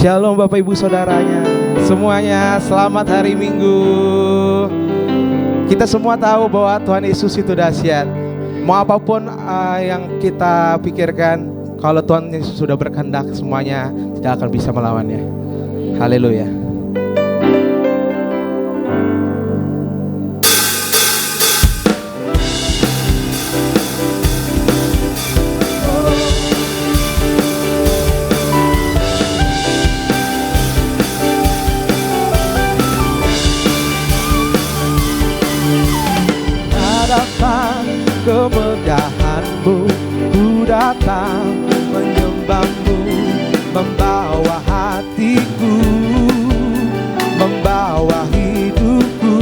Shalom Bapak Ibu Saudaranya semuanya, selamat hari Minggu. Kita semua tahu bahwa Tuhan Yesus itu dahsyat. Mau apapun yang kita pikirkan, kalau Tuhan Yesus sudah berkehendak, semuanya tidak akan bisa melawannya. Haleluya. Kemegahanmu, ku datang menyembahmu, membawa hatiku, membawa hidupku.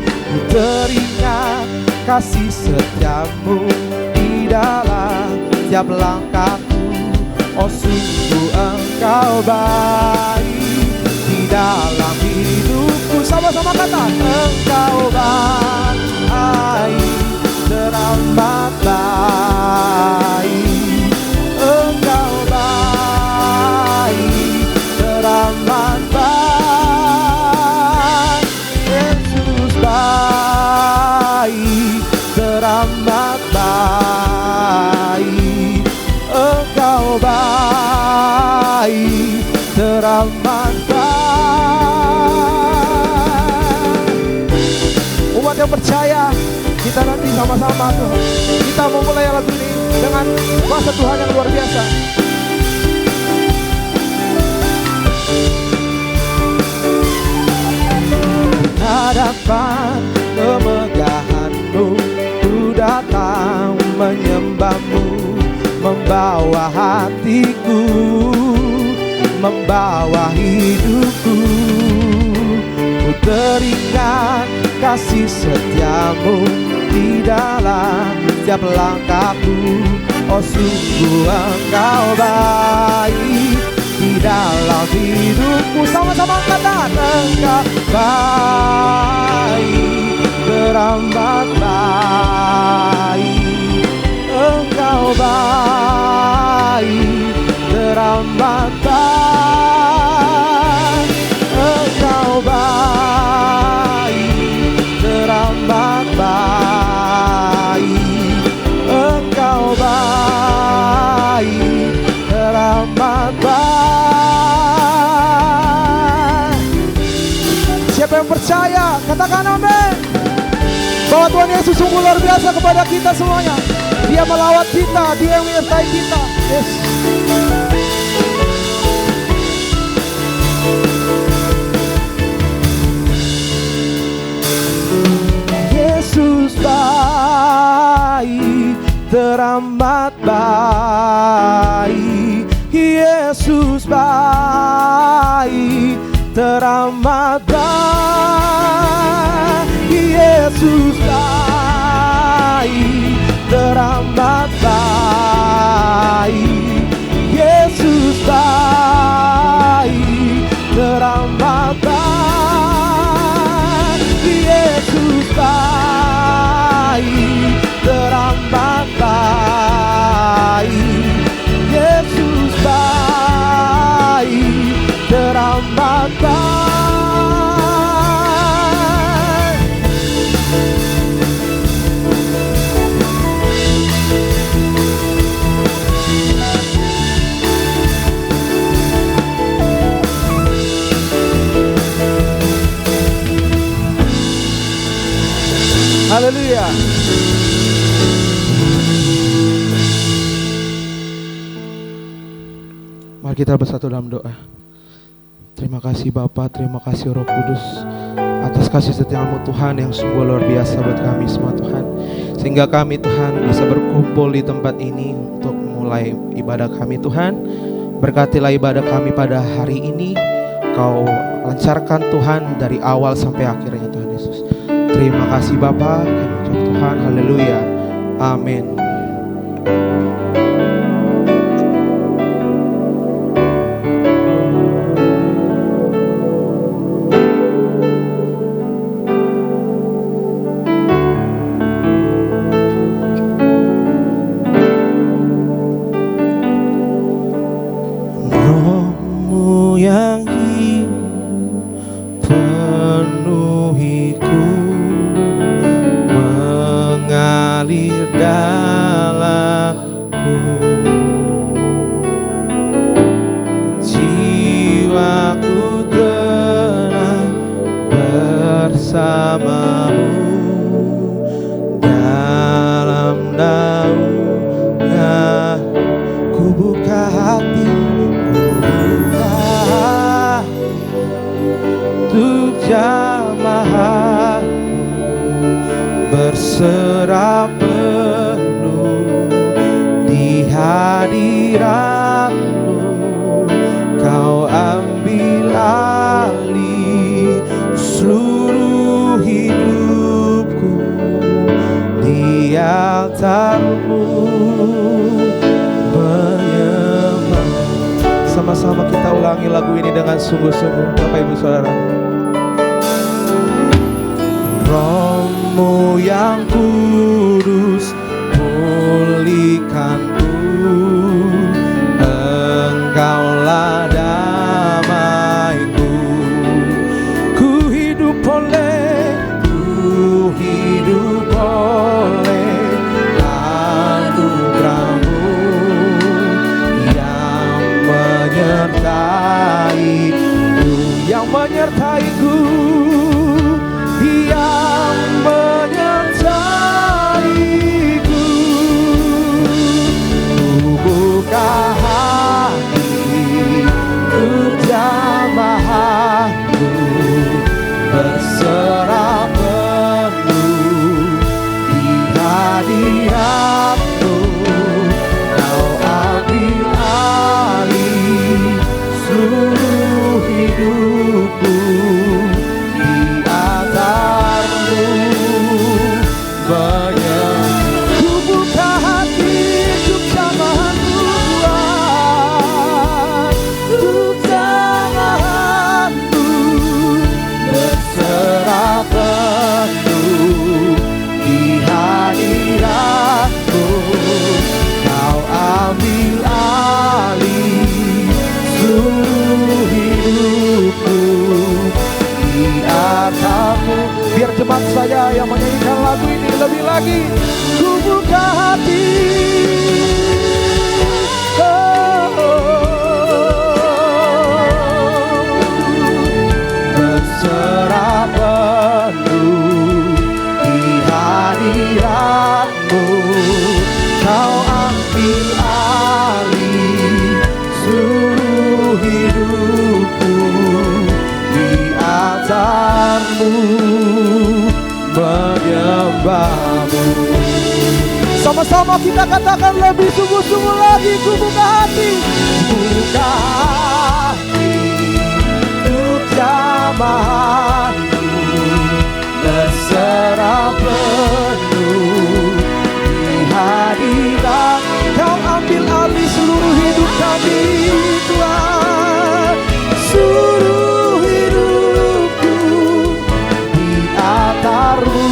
Ku teringat kasih setiamu di dalam setiap langkahku. Oh sungguh engkau baik di dalam hidupku. Sama-sama kata, engkau baik, teramat baik, engkau baik, teramat baik, Yesus baik, teramat baik, engkau baik, teramat baik. Umat yang percaya, kita nanti sama-sama tuh, kita mau mulai lagu ini dengan kuasa Tuhan yang luar biasa. Hadapan kemegahanmu, ku datang menyembahmu, membawa hatiku, membawa hidupku. Ku teringat kasih setiamu di dalam setiap langkahku. Oh sungguh engkau baik di dalam hidupku. Sama-sama katakan, engkau baik, teramat baik, engkau baik, teramat baik, engkau baik, teramat baik, engkau baik, teramat baik. Siapa yang percaya, katakan amin. Bahwa Tuhan Yesus sungguh luar biasa kepada kita semuanya. Dia melawat kita, Dia yang menyertai kita. Yes. Yesus baik, teramat baik, Yesus baik, teramat baik, Yesus baik, teramat baik, Yesus baik, teramat baik, Yesus baik, teramat baik, Yesus baik, teramat baik. Haleluya. Mari kita bersatu dalam doa. Terima kasih Bapa, terima kasih Roh Kudus atas kasih setiamu Tuhan yang sungguh luar biasa buat kami semua Tuhan. Sehingga kami Tuhan bisa berkumpul di tempat ini untuk mulai ibadah kami Tuhan. Berkatilah ibadah kami pada hari ini. Kau lancarkan Tuhan dari awal sampai akhirnya Tuhan Yesus. Terima kasih Bapa, kami ucap Tuhan, haleluya, amin. mengalir dalamku. Jiwaku tenang bersamamu, dalam naungan ku buka hati, untuk jamaah berserah penuh di hadiratmu. Kau ambil alih seluruh hidupku di altarmu. Menyembah. Sama-sama kita ulangi lagu ini dengan sungguh-sungguh, Bapak Ibu Saudara. Roh-Mu yang kudus pulihkanku, Engkaulah damaiku. Ku hidup oleh anugerah-Mu yang menyertaiku, yang menyertaiku. Buka hati untuk jamaah-Mu, berserah penuh di hadirat-Mu. Kau ambil alih seluruh hidupku di altar-Mu. Ku buka hati untuk jamaah-Mu, untuk jamaah-Mu, berserah penuh di hadirat-Mu. Kau ambil alih seluruh hidupku di altar-Mu. Biar jemaat saya yang menyanyikan lagu ini lebih lagi. Ku buka hati, berserah penuh di hadirat-Mu. Kau ambil alih seluruh hidupku di altar-Mu, menyembah-Mu. Sama-sama kita katakan lebih sungguh-sungguh lagi. Ku buka hati, buka hati untuk jamaah-Mu, berserah penuh di hadirat. Kau ambil alih seluruh hidup kami, Tuhan. Seluruh hidupku di altar-Mu.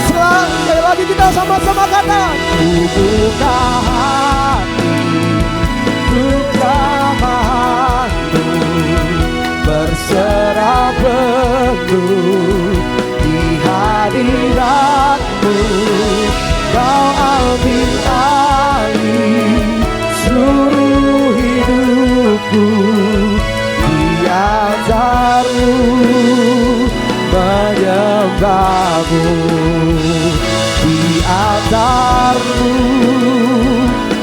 Sekali lagi kita sama-sama kata, ku buka hati untuk jamaah-Mu, berserah penuh di hadirat-Mu. Kau ambil alih seluruh hidupku di altar-Mu, menyembah-Mu di altar-Mu,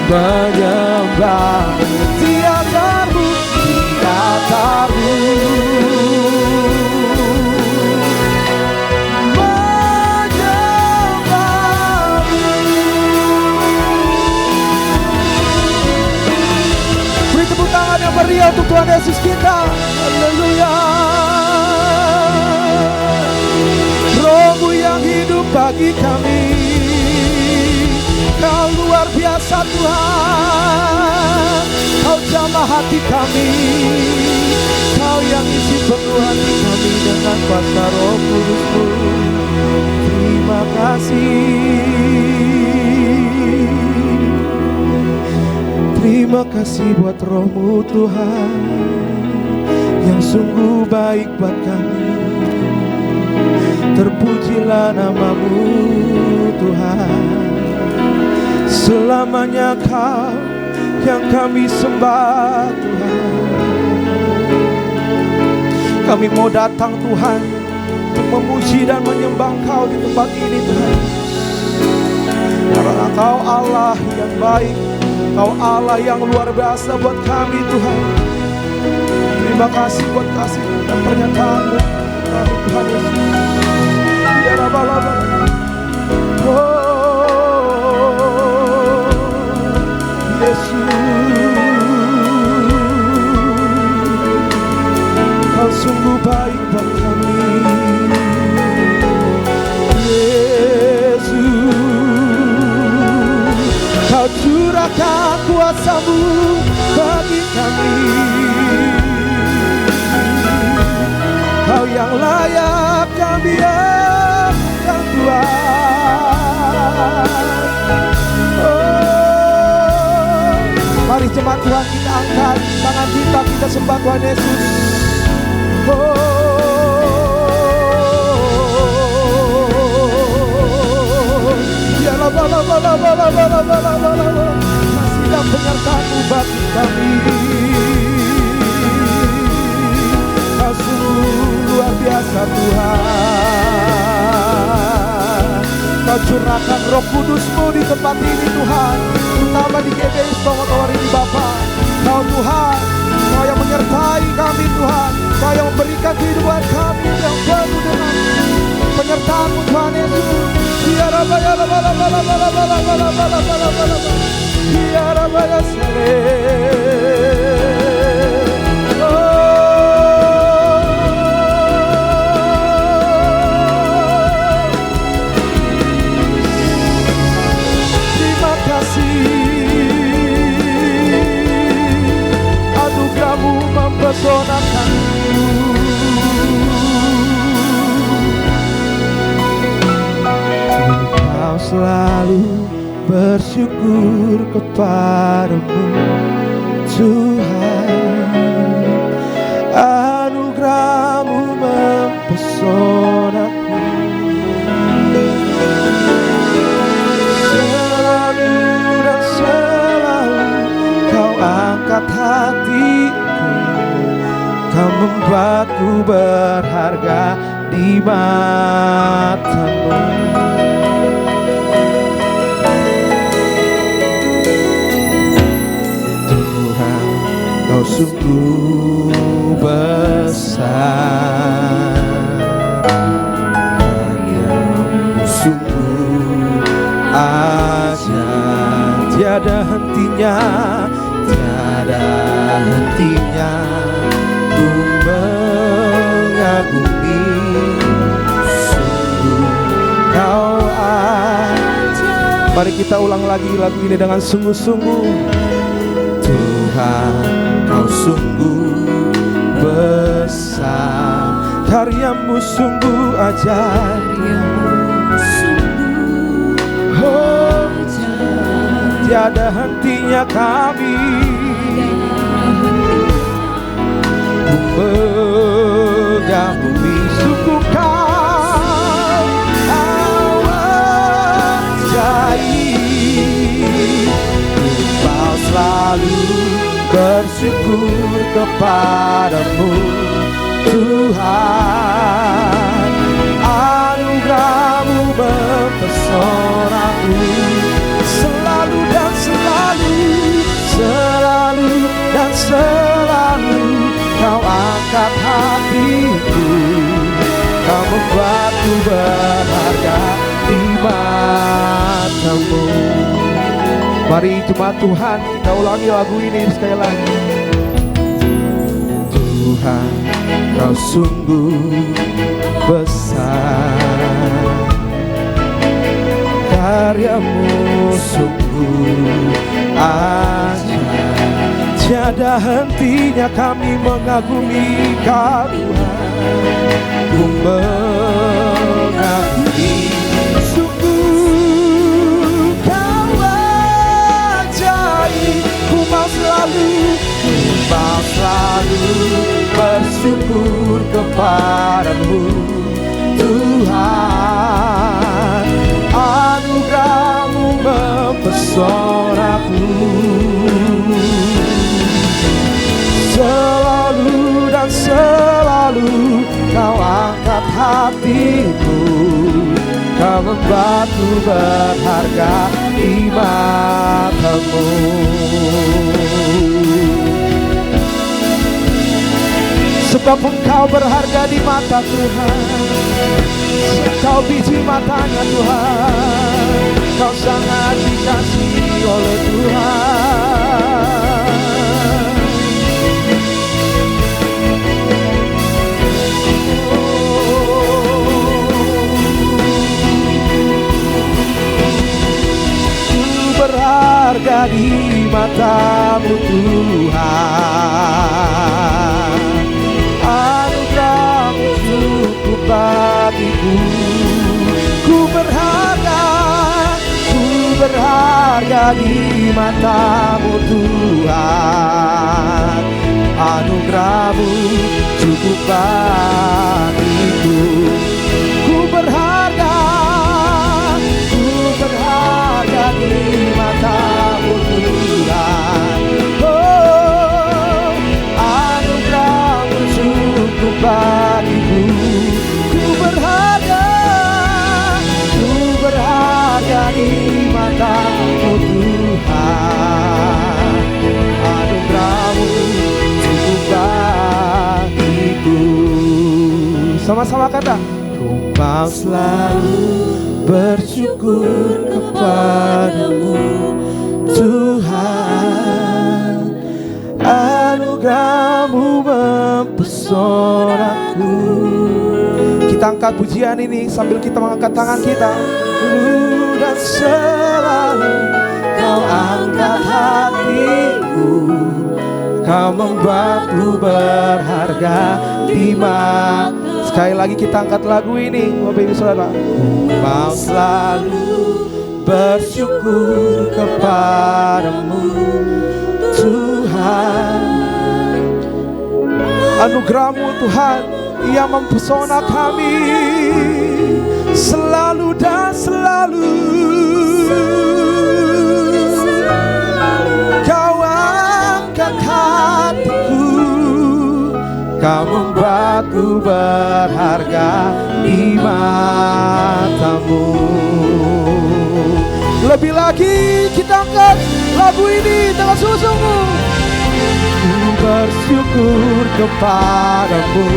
menyembah-Mu di altar-Mu, di altar-Mu, menyembah-Mu. Beri tepuk tangan yang meriah untuk Tuhan Yesus kita. Haleluya. Roh-Mu yang hidup bagi kami, Kau luar biasa Tuhan. Kau jamah hati kami, Kau yang isi penuh hati kami dengan kuasa Roh Kudus-Mu. Terima kasih, terima kasih buat Roh-Mu Tuhan yang sungguh baik buat kami. terpujilah namamu Tuhan. Selamanya Kau yang kami sembah Tuhan. Kami mau datang Tuhan untuk memuji dan menyembah Kau di tempat ini Tuhan. Karena Kau Allah yang baik, Kau Allah yang luar biasa buat kami Tuhan. Terima kasih buat kasih dan pernyataan-Mu kami Tuhan Yesus. Ya Rabbalaba. Oh Yesus, Kau sungguh baik buat kami. Yesus, Kau curahkan kuasa-Mu bagi kami. Kau yang layak kami akan Tuhan. Oh, mari jemaat Tuhan kita angkat tangan kita sembah Tuhan Yesus. Oh, ya kasihlah penyertaan-Mu bagi kami. Kau sungguh luar biasa Tuhan. Kau curahkan Roh Kudus-Mu di tempat ini Tuhan, terutama di GBI Tongotowar ini Bapa. Kau Tuhan, Kau yang menyertai kami Tuhan. Kau yang memberikan kehidupan kami yang penuh dengan penyertaan-Mu Tuhan Yesus. Ya Rabba ya Rabba ya Rabba ya Rabba ya Rabba ya Rabba ya terima kasih. Anugerah-Mu mempesonakanku. Kau selalu bersyukur kepadamu Tuhan. Anugerah-Mu mempesonaku. Selalu dan selalu Kau angkat hatiku. Kau membuatku berharga di mata-Mu. Tuhan, Kau sungguh besar. Karya-Mu sungguh ajaib. Tiada hentinya, tiada hentinya ku mengagumi. Sungguh Kau ajaib. Mari kita ulang lagi lagu ini dengan sungguh-sungguh. Tuhan, Kau sungguh besar. Karya-Mu sungguh ajaib. Oh, tiada hentinya kami mengagumi. Sungguh Kau ajaib. Kau selalu bersyukur kepadamu Tuhan. Anugerah-Mu mempesonaku. Selalu dan selalu, selalu dan selalu Kau angkat hatiku. Kau membuatku berharga di mata-Mu. Mari jemaat Tuhan, kita ulangi lagu ini sekali lagi. Tuhan, Kau sungguh besar. Karya-Mu sungguh ajaib. Tiada hentinya kami mengagumi Kau Tuhan. Ku mengagumi. Sungguh Kau ajaib. Ku mau selalu bersyukur kepadamu Tuhan. mempesonaku. Selalu dan selalu kau angkat hatiku, kau membuatku berharga di matamu. Sebab engkau berharga di mata Tuhan, engkau biji matanya Tuhan, kau sangat dikasihi oleh Tuhan. Berharga di matamu Tuhan, anugerahmu cukup bagiku. Ku berharga di matamu Tuhan, anugerahmu cukup bagiku. Ku berharga di matamu Tuhan, oh, anugerahmu cukup bagiku. Ku berharga di matamu Tuhan, anugerahmu cukup bagiku. Sama-sama kata, ku mau selalu bersyukur kepadamu Tuhan, anugerahmu mempesonaku. Kita angkat pujian ini sambil kita mengangkat tangan kita. Dan selalu kau angkat hatiku, kau membuatku berharga di mata. Sekali lagi kita angkat lagu ini, Bapak Ibu Saudara. Mau selalu bersyukur kepadamu Tuhan, anugerahmu Tuhan yang mempesona kami selalu dan selalu. Kau angkat hatiku, kau membuatku berharga di matamu. Lebih lagi kita angkat lagu ini dengan sungguh-sungguh. Ku bersyukur kepadamu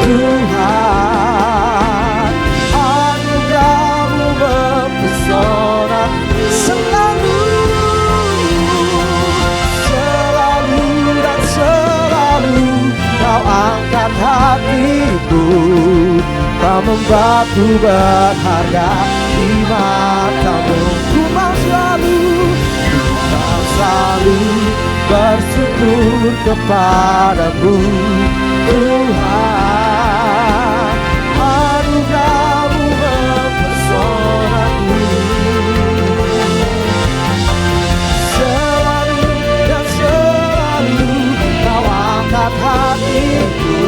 Tuhan, anugerahmu mempesona selalu, selalu dan selalu. Kau angkat hatiku, kau membuatku berharga di matamu. Ku mau selalu bersyukur kepadamu Tuhan, anugerahmu mempesonaku. Selalu dan selalu kau angkat hatiku,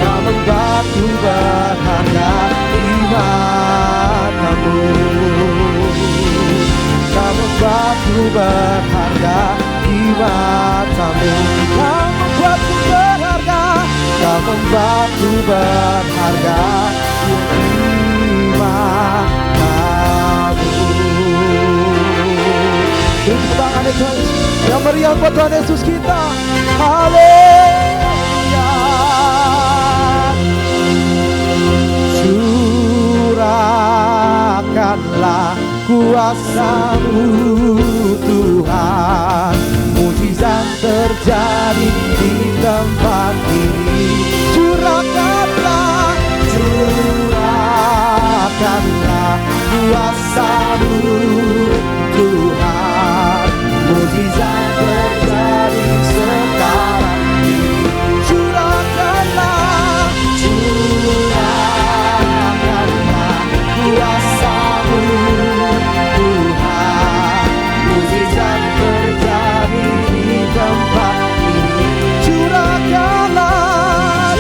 kau membuatku berharga di matamu. Kau membuatku berharga di matamu. Kau membuatku berharga, kau membuatku berharga di matamu. Beri tangan Tuhan yang meriah buat Tuhan Yesus kita. Haleluya. Curahkanlah kuasa-Mu Tuhan, mujizat terjadi di tempat ini. Curahkanlah kuasa-Mu Tuhan, mujizat terjadi sekarang ini. Curahkanlah kuasa-Mu Tuhan, mujizat terjadi di tempat ini. Curahkanlah.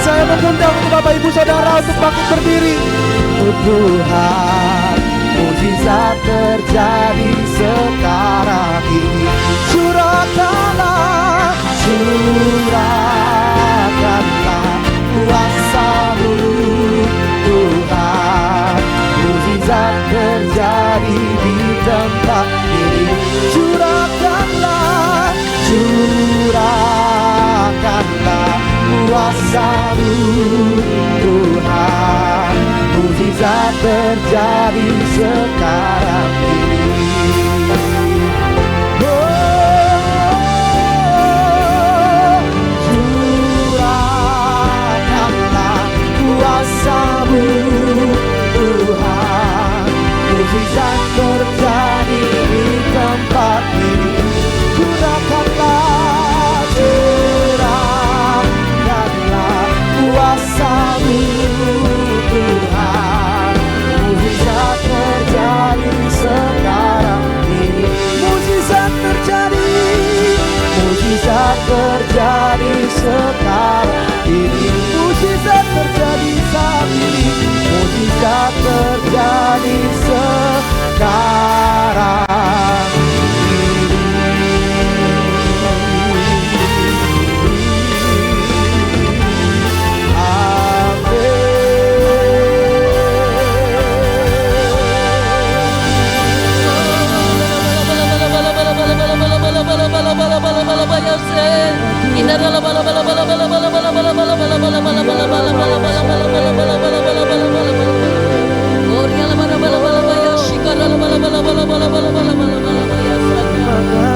Saya mengundang Bapak Ibu Saudara untuk bangkit berdiri. Oh Tuhan, mujizat terjadi sekarang ini. Curahkanlah, curahkanlah kuasa-Mu Tuhan, mujizat terjadi di tempat ini. Curahkanlah, curahkanlah kuasa-Mu Tuhan, mujizat terjadi sekarang ini. Curahkanlah kuasa-Mu Tuhan, mujizat terjadi di tempat ini. Curahkanlah, curahkanlah kuasa-Mu Tuhan, mujizat terjadi sekarang ini. Mujizat terjadi, mujizat terjadi sekarang ini. Mujizat terjadi saat ini, mujizat terjadi sekarang ini.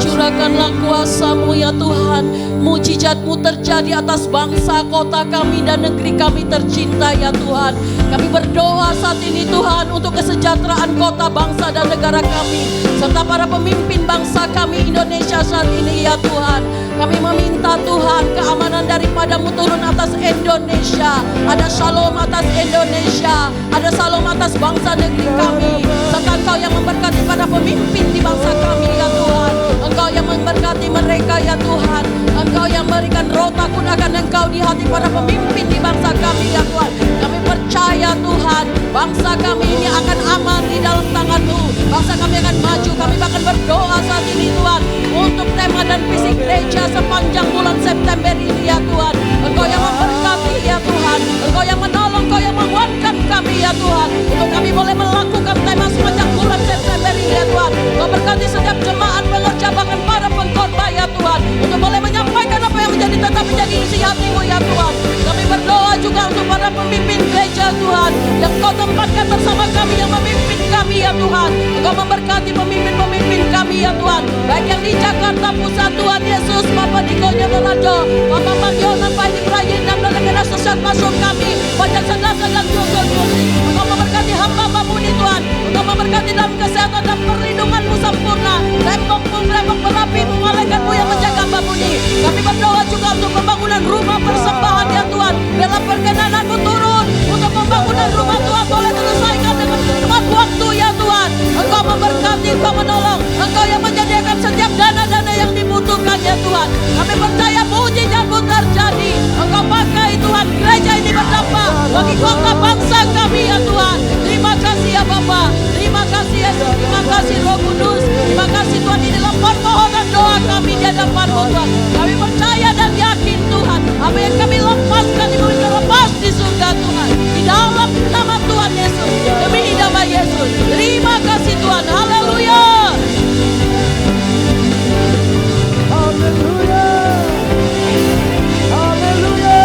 Curahkanlah kuasa-Mu ya Tuhan, mujizat-Mu terjadi atas bangsa, kota kami dan negeri kami tercinta ya Tuhan. Kami berdoa saat ini Tuhan untuk kesejahteraan kota, bangsa dan negara kami, serta para pemimpin bangsa kami Indonesia saat ini ya Tuhan. Kami meminta Tuhan keamanan daripada-Mu turun atas Indonesia. Ada shalom atas Indonesia, ada shalom atas bangsa negeri kami, serta Engkau yang memberkati para pemimpin di bangsa kami ya Tuhan. Engkau yang memberkati mereka ya Tuhan. Engkau yang memberikan roh takut akan Engkau di hati para pemimpin di bangsa kami ya Tuhan. Kami percaya Tuhan, bangsa kami ini akan aman di dalam tangan-Mu. Bangsa kami akan maju. Kami bahkan berdoa saat ini Tuhan untuk tema dan visi gereja sepanjang bulan September ini ya Tuhan. Engkau yang memberkati ya Tuhan, Engkau yang menolong, Engkau yang menguatkan kami ya Tuhan, untuk kami boleh melakukan tema sepanjang bulan September ini ya Tuhan. Engkau berkati setiap jemaat pengerja, bahkan para pengkhotbah ya Tuhan, untuk boleh menyampaikan apa yang tetap menjadi isi hati-Mu ya Tuhan. Kami berdoa juga untuk para pemimpin gereja Tuhan, yang Engkau tempatkan bersama kami, yang memimpin kami ya Tuhan. Engkau memberkati pemimpin-pemimpin kami ya Tuhan, baik yang di Jakarta Pusat Tuhan Yesus, Bapak Niko Nyatolado, Bapak Magionan, Pak Ibrahim dan rekan sosial masuk kami, Pajak Sedasa dan Jogol Musik. Engkau memberkati hamba-Mu ini Tuhan, Engkau memberkati dalam kesehatan dan perlindungan-Mu sempurna. Rembok berapi-Mu, malaikat-Mu yang menjaga hamba-Mu ini. Kami berdoa juga untuk pembangunan rumah persembahan ya Tuhan. Biarlah perkenan-Mu turun untuk pembangunan rumah Tuhan boleh selesaikan dengan tepat waktu ya Tuhan. Engkau memberkati, Engkau menolong, Engkau yang menyediakan setiap dana-dana yang dibutuhkan ya Tuhan. Kami percaya mujizat-Mu terjadi. Engkau pakai Tuhan gereja ini berdampak bagi kota bangsa kami ya Tuhan. Terima kasih ya Bapa, terima kasih Yesus, terima kasih Roh Kudus, terima kasih Tuhan di dalam permohonan doa kami di hadapan-Mu Tuhan. Kami percaya dan yakin Tuhan, apa yang kami lepaskan di bumi terlepas di surga Tuhan, di dalam nama Tuhan Yesus, demi nama Yesus. Terima kasih Tuhan, haleluya. Haleluya, haleluya,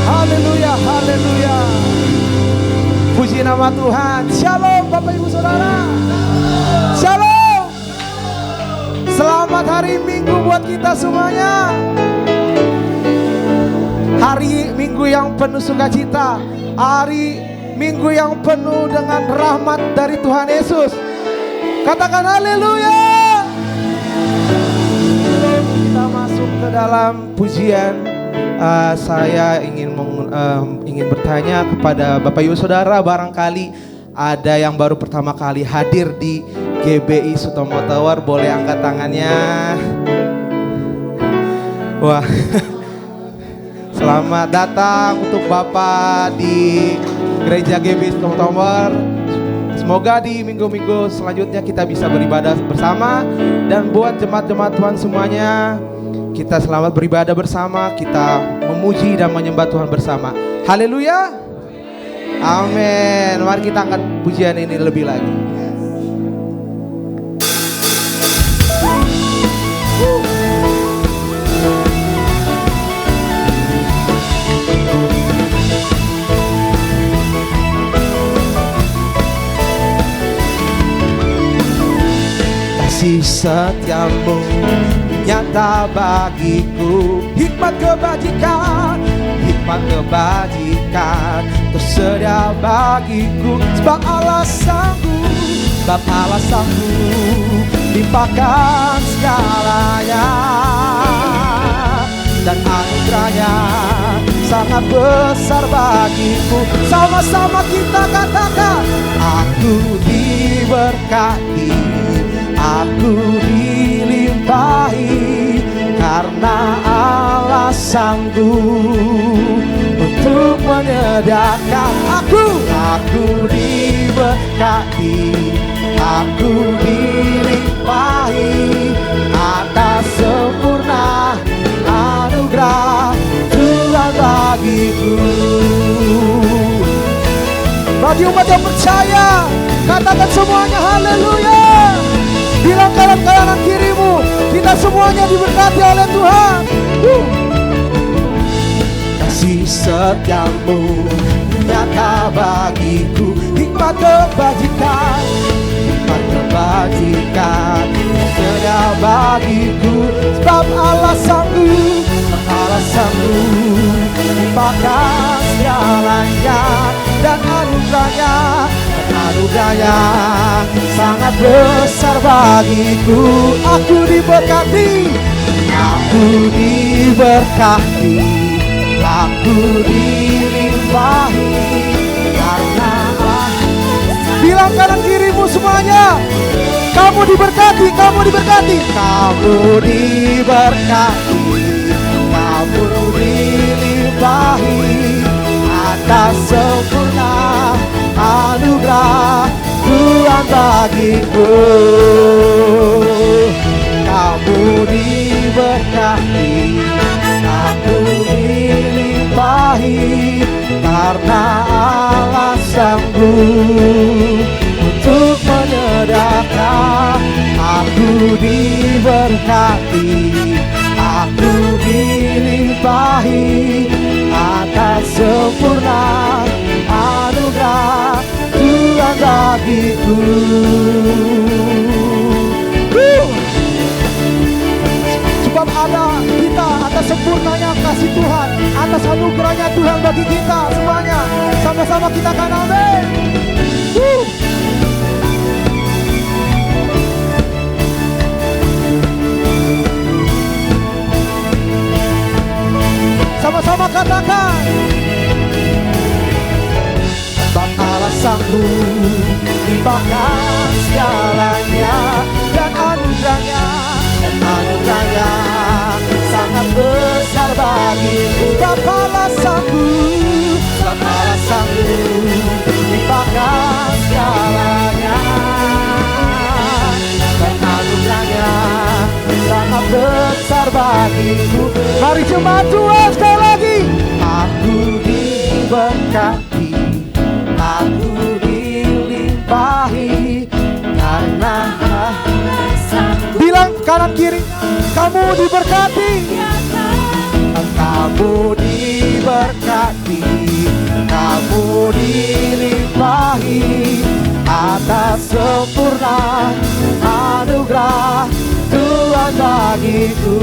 haleluya, haleluya. Puji nama Tuhan. Shalom Bapak Ibu Saudara. Shalom. Selamat hari Minggu buat kita semuanya. Hari Minggu yang penuh sukacita, hari Minggu yang penuh dengan rahmat dari Tuhan Yesus. Katakan haleluya. Sebelum kita masuk ke dalam pujian, saya ingin bertanya kepada Bapak Ibu Saudara, barangkali ada yang baru pertama kali hadir di GBI Sutomo Tower, boleh angkat tangannya. Wah, Selamat datang untuk Bapak di Gereja GBI Tomor. Semoga di minggu-minggu selanjutnya kita bisa beribadah bersama. Dan buat jemaat-jemaat Tuhan semuanya, kita selamat beribadah bersama. Kita memuji dan menyembah Tuhan bersama. Haleluya. Amin. Mari kita angkat pujian ini lebih lagi. Kasih setiamu nyata bagiku, hikmat kebajikan tersedia bagiku. Sebab Allah sanggup limpahkan segalanya, dan anugerahnya sangat besar bagiku. Sama-sama kita katakan, aku diberkati, aku dilimpahi, karena Allah sanggup untuk menyediakan. Aku diberkati, aku dilimpahi atas sempurna anugerah Tuhan bagiku. Bagi umat yang percaya, katakan semuanya haleluya. Bilang kanan kirimu, kita semuanya diberkati oleh Tuhan. Kasih setiamu nyata bagiku, hikmat kebajikan tersedia bagiku. Sebab Allah sanggup limpahkan segalanya, dan anugerahnya sangat besar bagiku. Aku diberkati, aku dilimpahi, karena bilang kanan kirimu semuanya, kamu diberkati, kamu dilimpahi atas sempurna anugerah Tuhan bagiku. Kamu diberkati, aku dilimpahi, karena Allah sanggup untuk menyediakan. Aku diberkati, aku dilimpahi atas sempurna anugerah Tuhan bagiku. Sebab ada kita atas sempurnanya kasih Tuhan, atas anugerahnya Tuhan bagi kita semuanya. Sama-sama kita kan amin. Sama-sama katakan, sebab Allah sanggup limpahkan segalanya, dan anugerahnya sangat besar bagiku. Sebab Allah sanggup limpahkan segalanya, dan anugerahnya sangat besar bagiku. Mari jemaat Tuhan sekali lagi. Aku diberkati, aku dilimpahi, karena bilang kanan kiri, kamu diberkati, kamu diberkati, kamu dilimpahi atas sempurna anugerah Tuhan bagiku.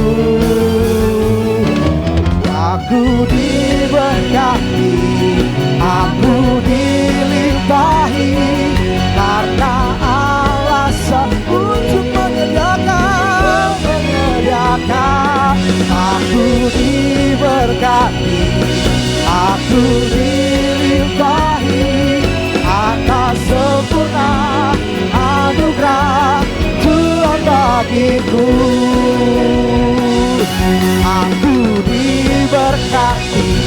Aku diberkati, aku dilimpahi, karena Allah sanggup untuk menyediakan. Aku diberkati, aku dilimpahi atas sempurna anugerah Tuhan bagiku. Aku diberkati,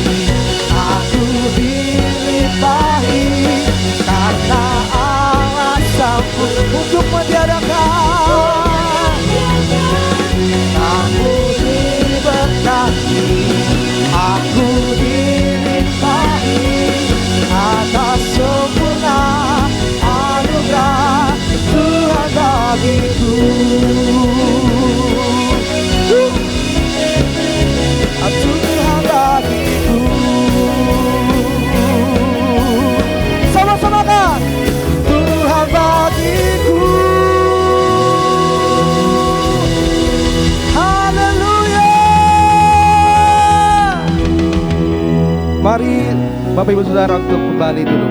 Mari Bapak Ibu Saudara untuk kembali dulu.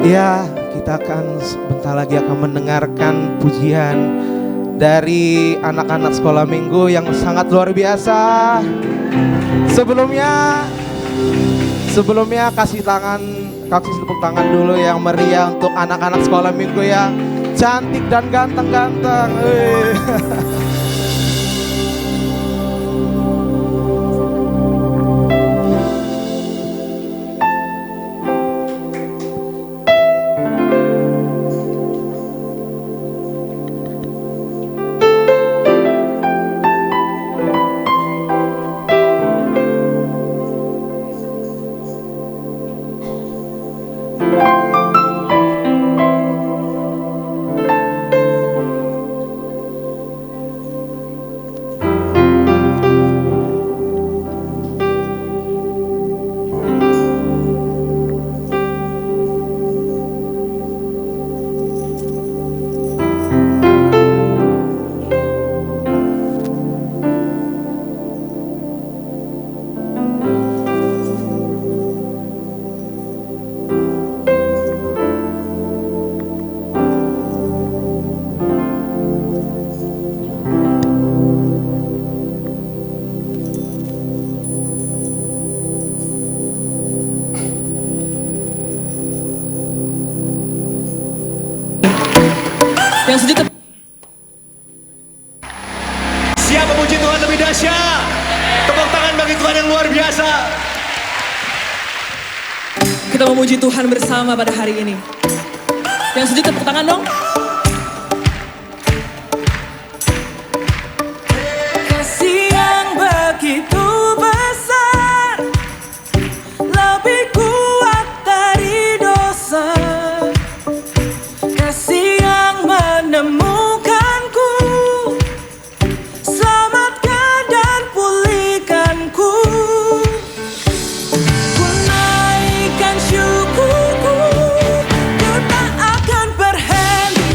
Ya, kita akan sebentar lagi akan mendengarkan pujian dari anak-anak sekolah minggu yang sangat luar biasa. Sebelumnya kasih tepuk tangan dulu yang meriah untuk anak-anak sekolah minggu yang cantik dan ganteng-ganteng. Yang setuju siap memuji Tuhan lebih dahsyat. Tepuk tangan bagi Tuhan yang luar biasa. Kita memuji Tuhan bersama pada hari ini. Yang setuju tepuk tangan dong. Kasih yang begitu besar, lebih kuat dari dosa. Kasih yang menemukanku, selamatkan dan pulihkanku. Ku naikkan syukurku, ku tak akan berhenti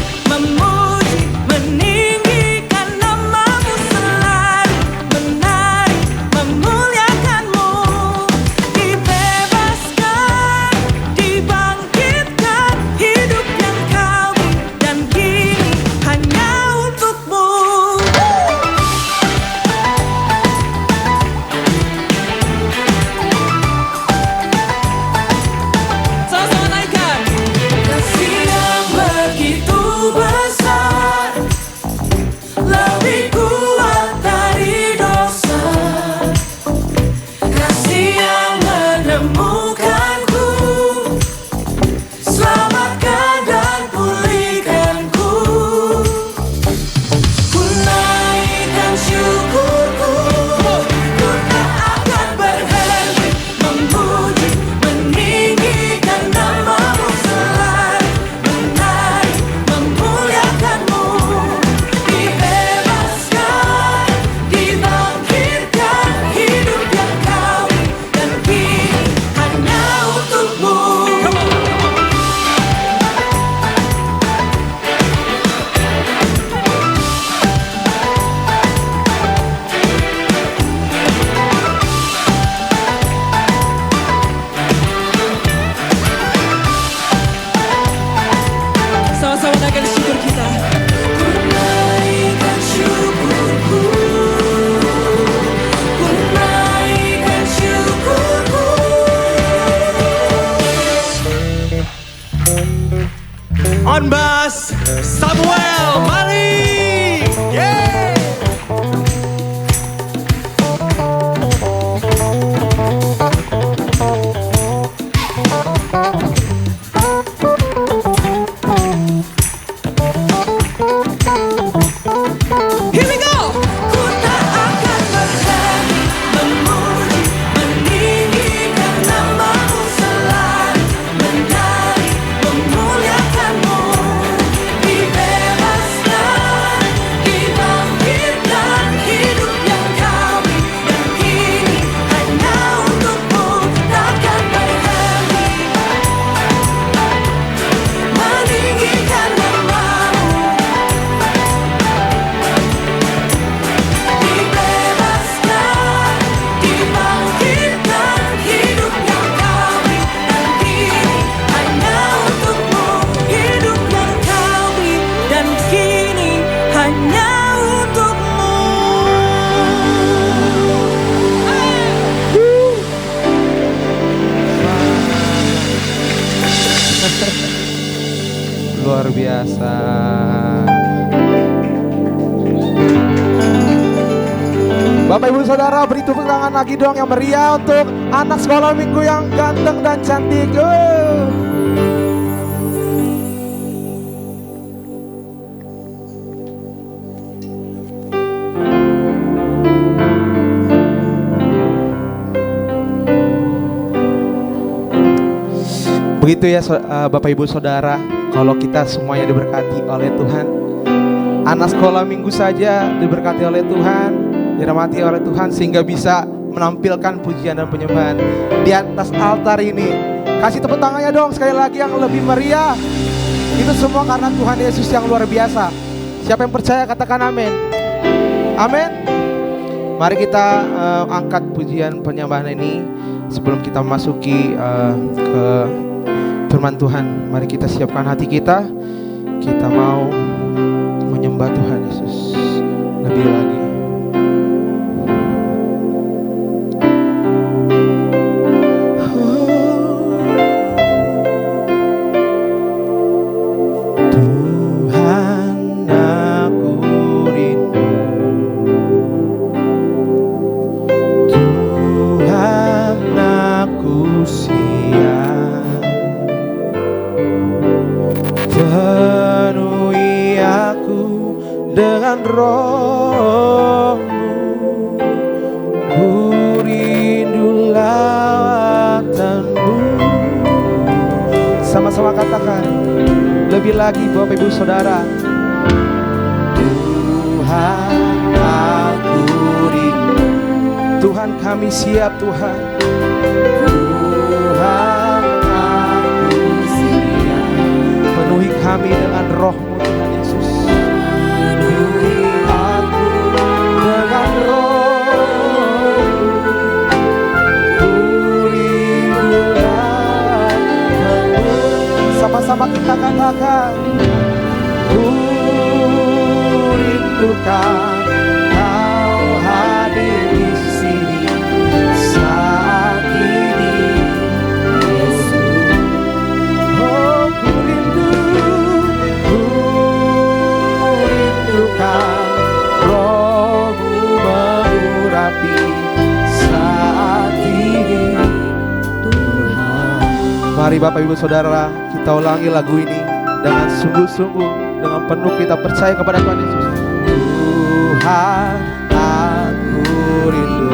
luar biasa. Bapak Ibu Saudara, beri tepuk tangan lagi dong yang meriah untuk anak sekolah minggu yang ganteng dan cantik. Begitu ya Bapak Ibu Saudara, kalau kita semuanya diberkati oleh Tuhan. Anak sekolah minggu saja diberkati oleh Tuhan, dirahmati oleh Tuhan, sehingga bisa menampilkan pujian dan penyembahan di atas altar ini. Kasih tepuk tangannya dong sekali lagi yang lebih meriah. Itu semua karena Tuhan Yesus yang luar biasa. Siapa yang percaya katakan amin. Amin. Mari kita angkat pujian penyembahan ini. Sebelum kita memasuki ke firman Tuhan, mari kita siapkan hati kita. Kita mau menyembah Tuhan Yesus lebih lagi. Dengan roh-Mu, ku rindu lawatan-Mu. Sama-sama katakan lebih lagi Bapak Ibu Saudara. Tuhan aku rindu, Tuhan kami siap Tuhan. Tuhan aku siap, penuhi kami dengan roh-Mu Tuhan Yesus. Sama-sama kita katakan, ku rindukan Kau hadir di sini saat ini, Yesus. Oh, ku rindukan Roh-Mu mengurapi saat ini, Tuhan. Mari Bapak Ibu Saudara, kita ulangi lagu ini dengan sungguh-sungguh, dengan penuh kita percaya kepada Tuhan Yesus. Tuhan aku rindu,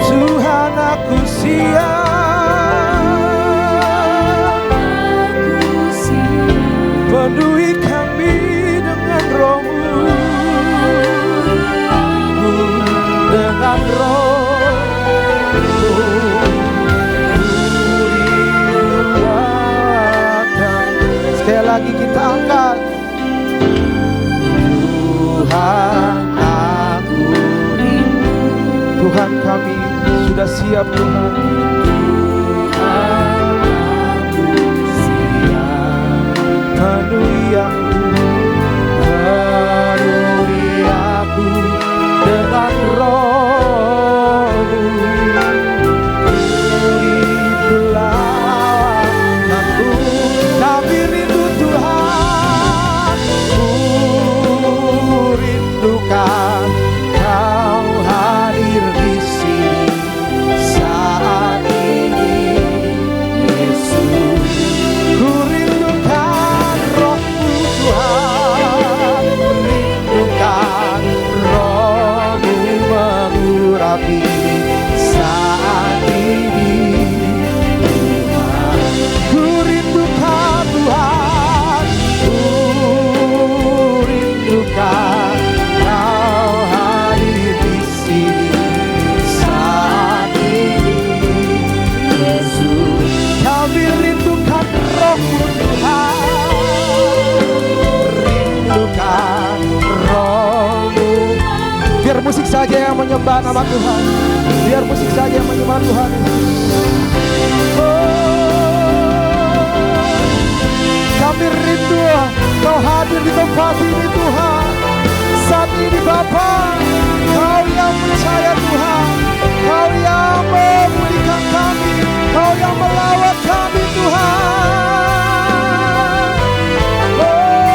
Tuhan aku siap, penuhi kami dengan Roh-Mu, dengan Roh-Mu. Sekali lagi kita angkat, Tuhan aku rindu, Tuhan kami sudah siap Tuhan. Tuhan aku siap, penuhi aku dengan Roh-Mu. Saat ini Tuhan, ku rindukan Tuhan, ku rindukan Kau hadir di sini saat ini, Yesus. Kami rindukan Roh-Mu Tuhan, rindukan Roh-Mu. Biar musik saja yang menyembah nama Tuhan, biar musik saja yang menyembah Tuhan. Kami rindu Kau hadir di tempat ini Tuhan. Saat ini Bapa, Kau yang percaya Tuhan, Kau yang memulihkan kami, Kau yang melawat kami Tuhan. Oh,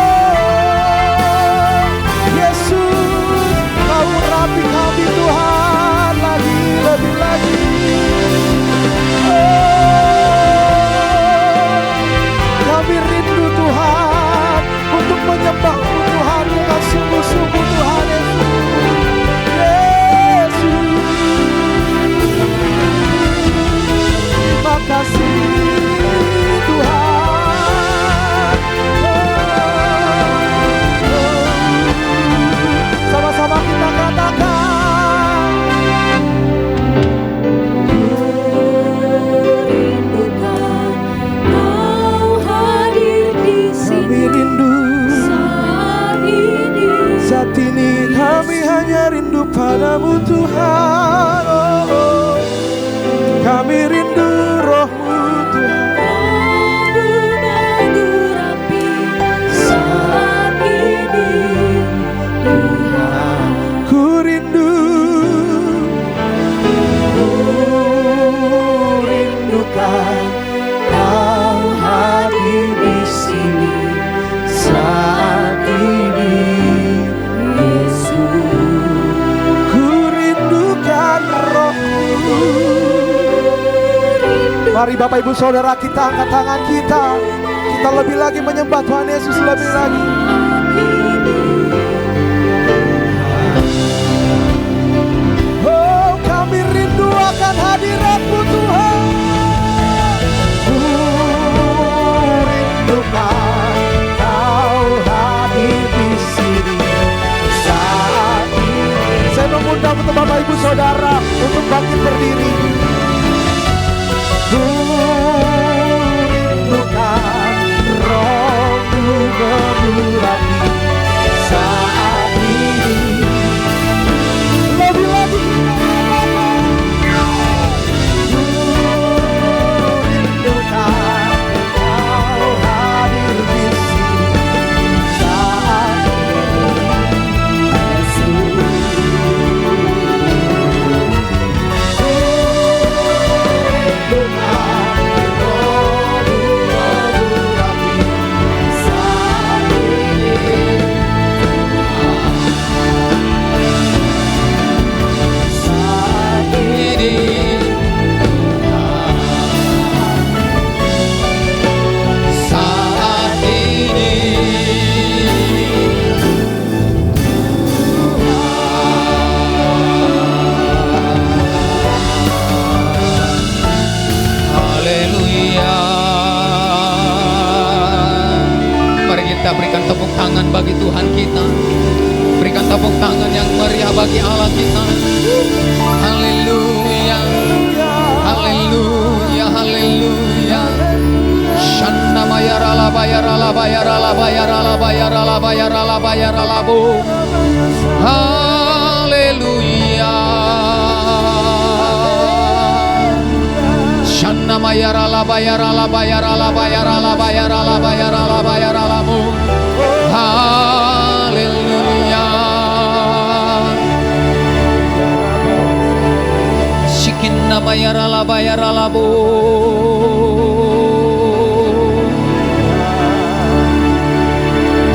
Mari Bapak Ibu Saudara kita angkat tangan kita. Kita lebih lagi menyembah Tuhan Yesus lebih lagi. Oh, kami rindu akan hadirat-Mu Tuhan. Ku rindukan Kau hadir di sini saat ini. Saya mengundang untuk Bapak Ibu Saudara untuk bangkit berdiri. Ku rindukan Roh-Mu mengurapi saat ini. Lebih lagi ku rindukan Kau hadir di sini saat ini. Yesus, kita berikan tepuk tangan bagi Tuhan kita. Berikan tepuk tangan yang meriah bagi Allah kita. Haleluya, haleluya, haleluya. Shanna mayarala bayarala bayarala bayarala bayarala bayarala bayarala bu. Haleluya. Shanna mayarala bayarala bayarala bayarala bayarala bayarala bayarala bu. Haleluya. Shikinna mayarala bayarala bu.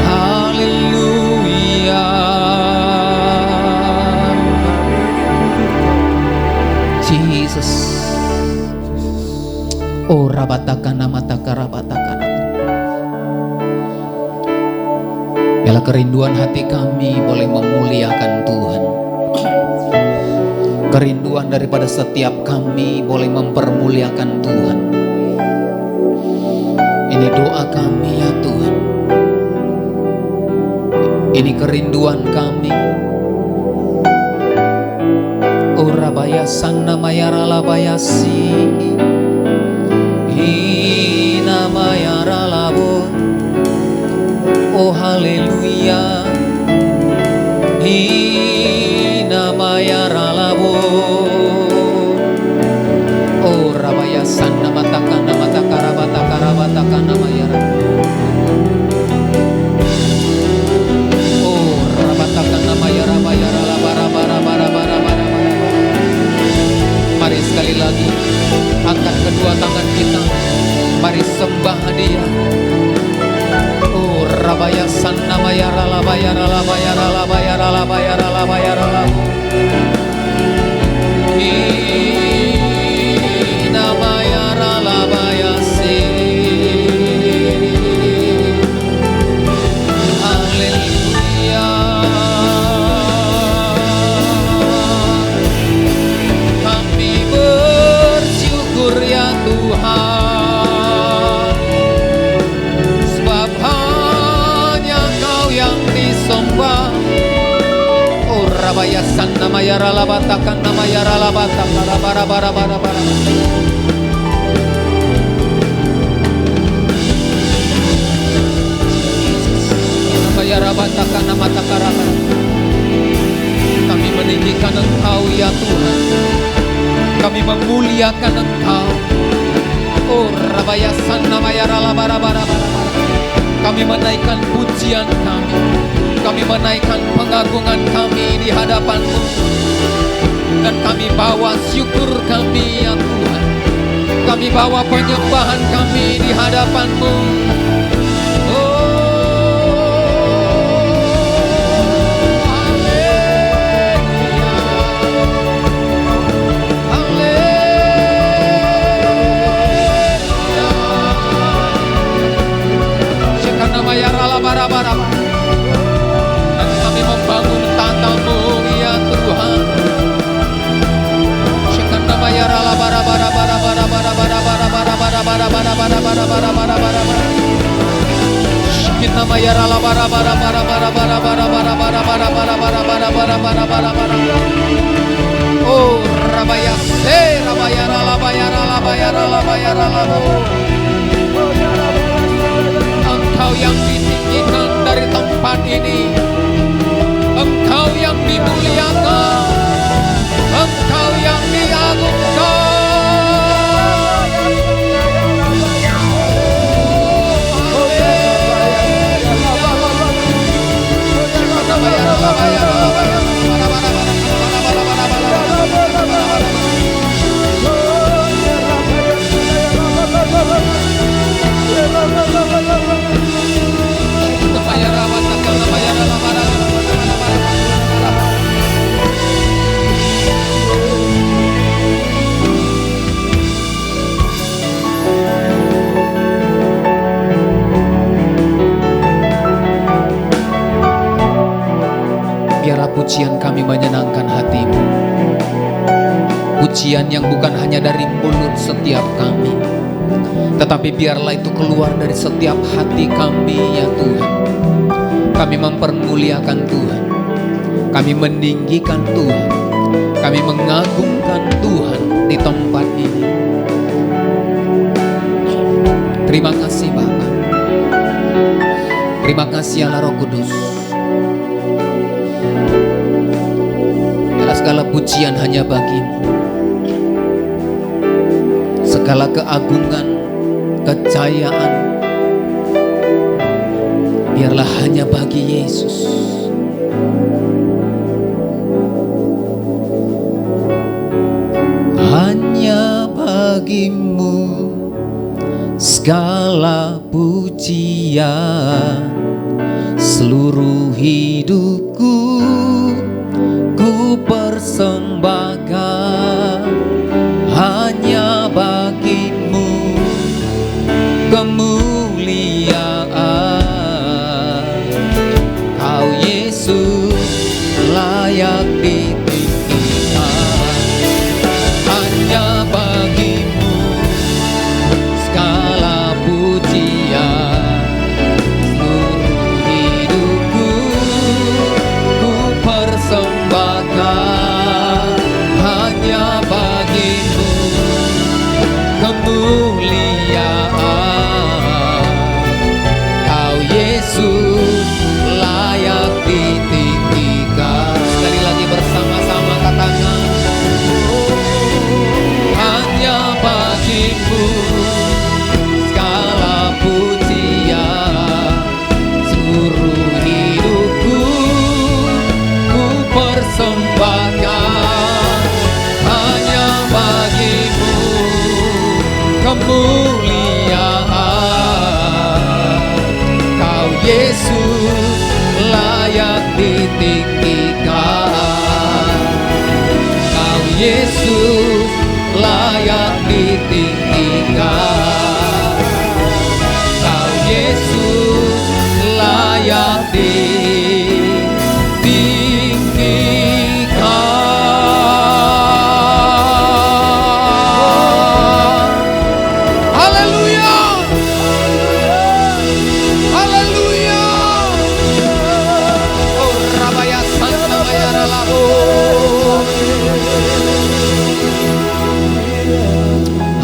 Haleluya. Jesus. Oh rabatakana matakara batakana. Biarlah kerinduan hati kami boleh memuliakan Tuhan. Kerinduan daripada setiap kami boleh mempermuliakan Tuhan. Ini doa kami ya Tuhan. Ini kerinduan kami. Oh rabaya sanna mayarala bayasi. Inamayaralabo. Oh haleluya. Inamayaralabo. Oh rabaya sanna matakana matakara batakara batakana mayara. Oh rabatakana mayara bayara bara bara bara bara bara bara. Mari sekali lagi angkat kedua tangan kita. Mari sembah Dia. Oh rabaya sanna mayara la bayara la bayara la bayara la bayara la bayara la. Ina mayara la bayasi. Haleluya. Kami bersyukur ya Tuhan, sebab hanya Kau yang disembah. Oh rabaya sanna mayara la batakan nama yara la batakan bara bara bara bara. Mayara batakan nama takara. Kami meninggikan Engkau ya Tuhan. Kami memuliakan Engkau. Oh rabaya sanna mayara la bara bara bara. Kami menaikkan pujian kami. Kami menaikkan pengagungan kami di hadapan-Mu. Dan kami bawa syukur kami ya Tuhan. Kami bawa penyembahan kami di hadapan-Mu. Oh haleluya. Oh, rabaya se, rabaya rala. Engkau yang ditinggikan dari tempat ini, Engkau yang dimuliakan, Engkau yang diagungkan. Biarlah pujian kami menyenangkan hati-Mu. Pujian yang bukan hanya dari mulut setiap kami, tetapi biarlah itu keluar dari setiap hati kami ya Tuhan. Kami mempermuliakan Tuhan, kami meninggikan Tuhan, kami mengagungkan Tuhan di tempat ini. Terima kasih Bapa, terima kasih Allah Roh Kudus. Segala pujian hanya bagi-Mu, segala keagungan, kejayaan biarlah hanya bagi Yesus. Hanya bagi-Mu segala pujian, seluruh hidupku persembahkan hanya bagi-Mu kemuliaan. Kau Yesus layak ditinggikan, hanya bagi-Mu segala pujian, seluruh hidupku ku persembahkan. Kemuliaan, Kau Yesus layak ditinggikan. Sekali lagi bersama-sama katakan, hanya bagi-Mu segala pujian, seluruh hidupku ku persembahkan. Hanya bagi-Mu kemuliaan, Kau Yesus layak ditinggikan. Kau Yesus layak ditinggikan. Kau Yesus layak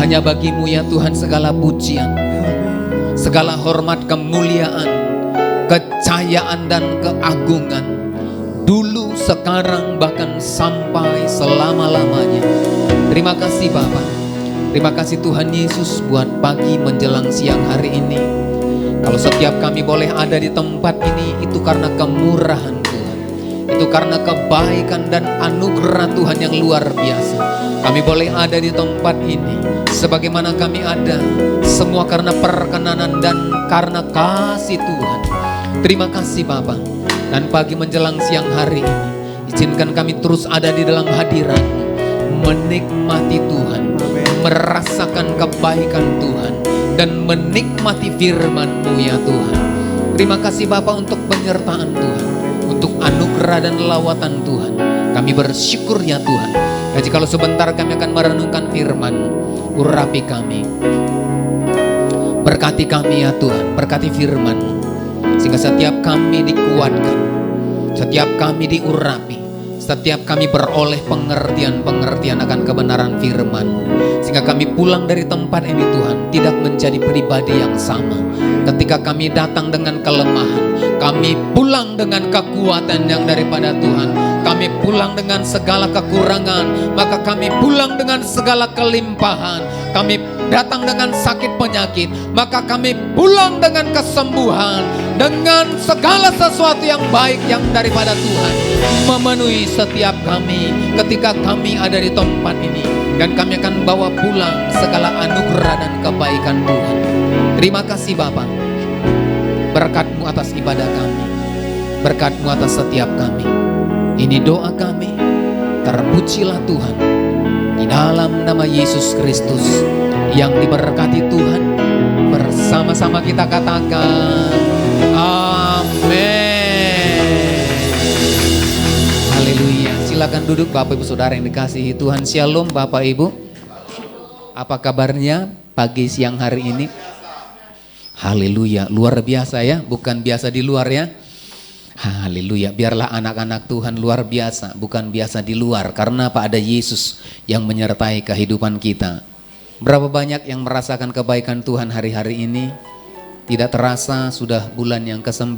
hanya bagi-Mu ya Tuhan segala pujian, segala hormat, kemuliaan, kejayaan dan keagungan, dulu, sekarang, bahkan sampai selama-lamanya. Terima kasih Bapa, terima kasih Tuhan Yesus buat pagi menjelang siang hari ini. Kalau setiap kami boleh ada di tempat ini, itu karena kemurahan Tuhan, itu karena kebaikan dan anugerah Tuhan yang luar biasa. Kami boleh ada di tempat ini sebagaimana kami ada, semua karena perkenanan dan karena kasih Tuhan. Terima kasih Bapa. Dan pagi menjelang siang hari ini, izinkan kami terus ada di dalam hadirat-Mu, menikmati Tuhan, merasakan kebaikan Tuhan, dan menikmati firman-Mu ya Tuhan. Terima kasih Bapa untuk penyertaan Tuhan, untuk anugerah dan lawatan Tuhan. Kami bersyukur ya Tuhan. Dan jikalau sebentar kami akan merenungkan firman-Mu, urapi kami. Berkati kami ya Tuhan, berkati firman-Mu, sehingga setiap kami dikuatkan, setiap kami diurapi, setiap kami beroleh pengertian-pengertian akan kebenaran firman-Mu, sehingga kami pulang dari tempat ini Tuhan tidak menjadi pribadi yang sama. Ketika kami datang dengan kelemahan, kami pulang dengan kekuatan yang daripada Tuhan. Kami pulang dengan segala kekurangan, maka kami pulang dengan segala kelimpahan. Kami datang dengan sakit penyakit, maka kami pulang dengan kesembuhan, dengan segala sesuatu yang baik yang daripada Tuhan memenuhi setiap kami ketika kami ada di tempat ini. Dan kami akan bawa pulang segala anugerah dan kebaikan Tuhan. Terima kasih Bapa, berkat-Mu atas ibadah kami, berkat-Mu atas setiap kami. Ini doa kami, terpujilah Tuhan, di dalam nama Yesus Kristus yang diberkati Tuhan. Bersama-sama kita katakan amin. Haleluya. Silakan duduk Bapak Ibu Saudara yang dikasihi Tuhan. Shalom Bapak Ibu. Apa kabarnya pagi siang hari ini? Haleluya, luar biasa ya, bukan biasa di luar ya. Haleluya, biarlah anak-anak Tuhan luar biasa, bukan biasa di luar. Karena apa? Ada Yesus yang menyertai kehidupan kita. Berapa banyak yang merasakan kebaikan Tuhan hari-hari ini? Tidak terasa sudah bulan yang ke-9.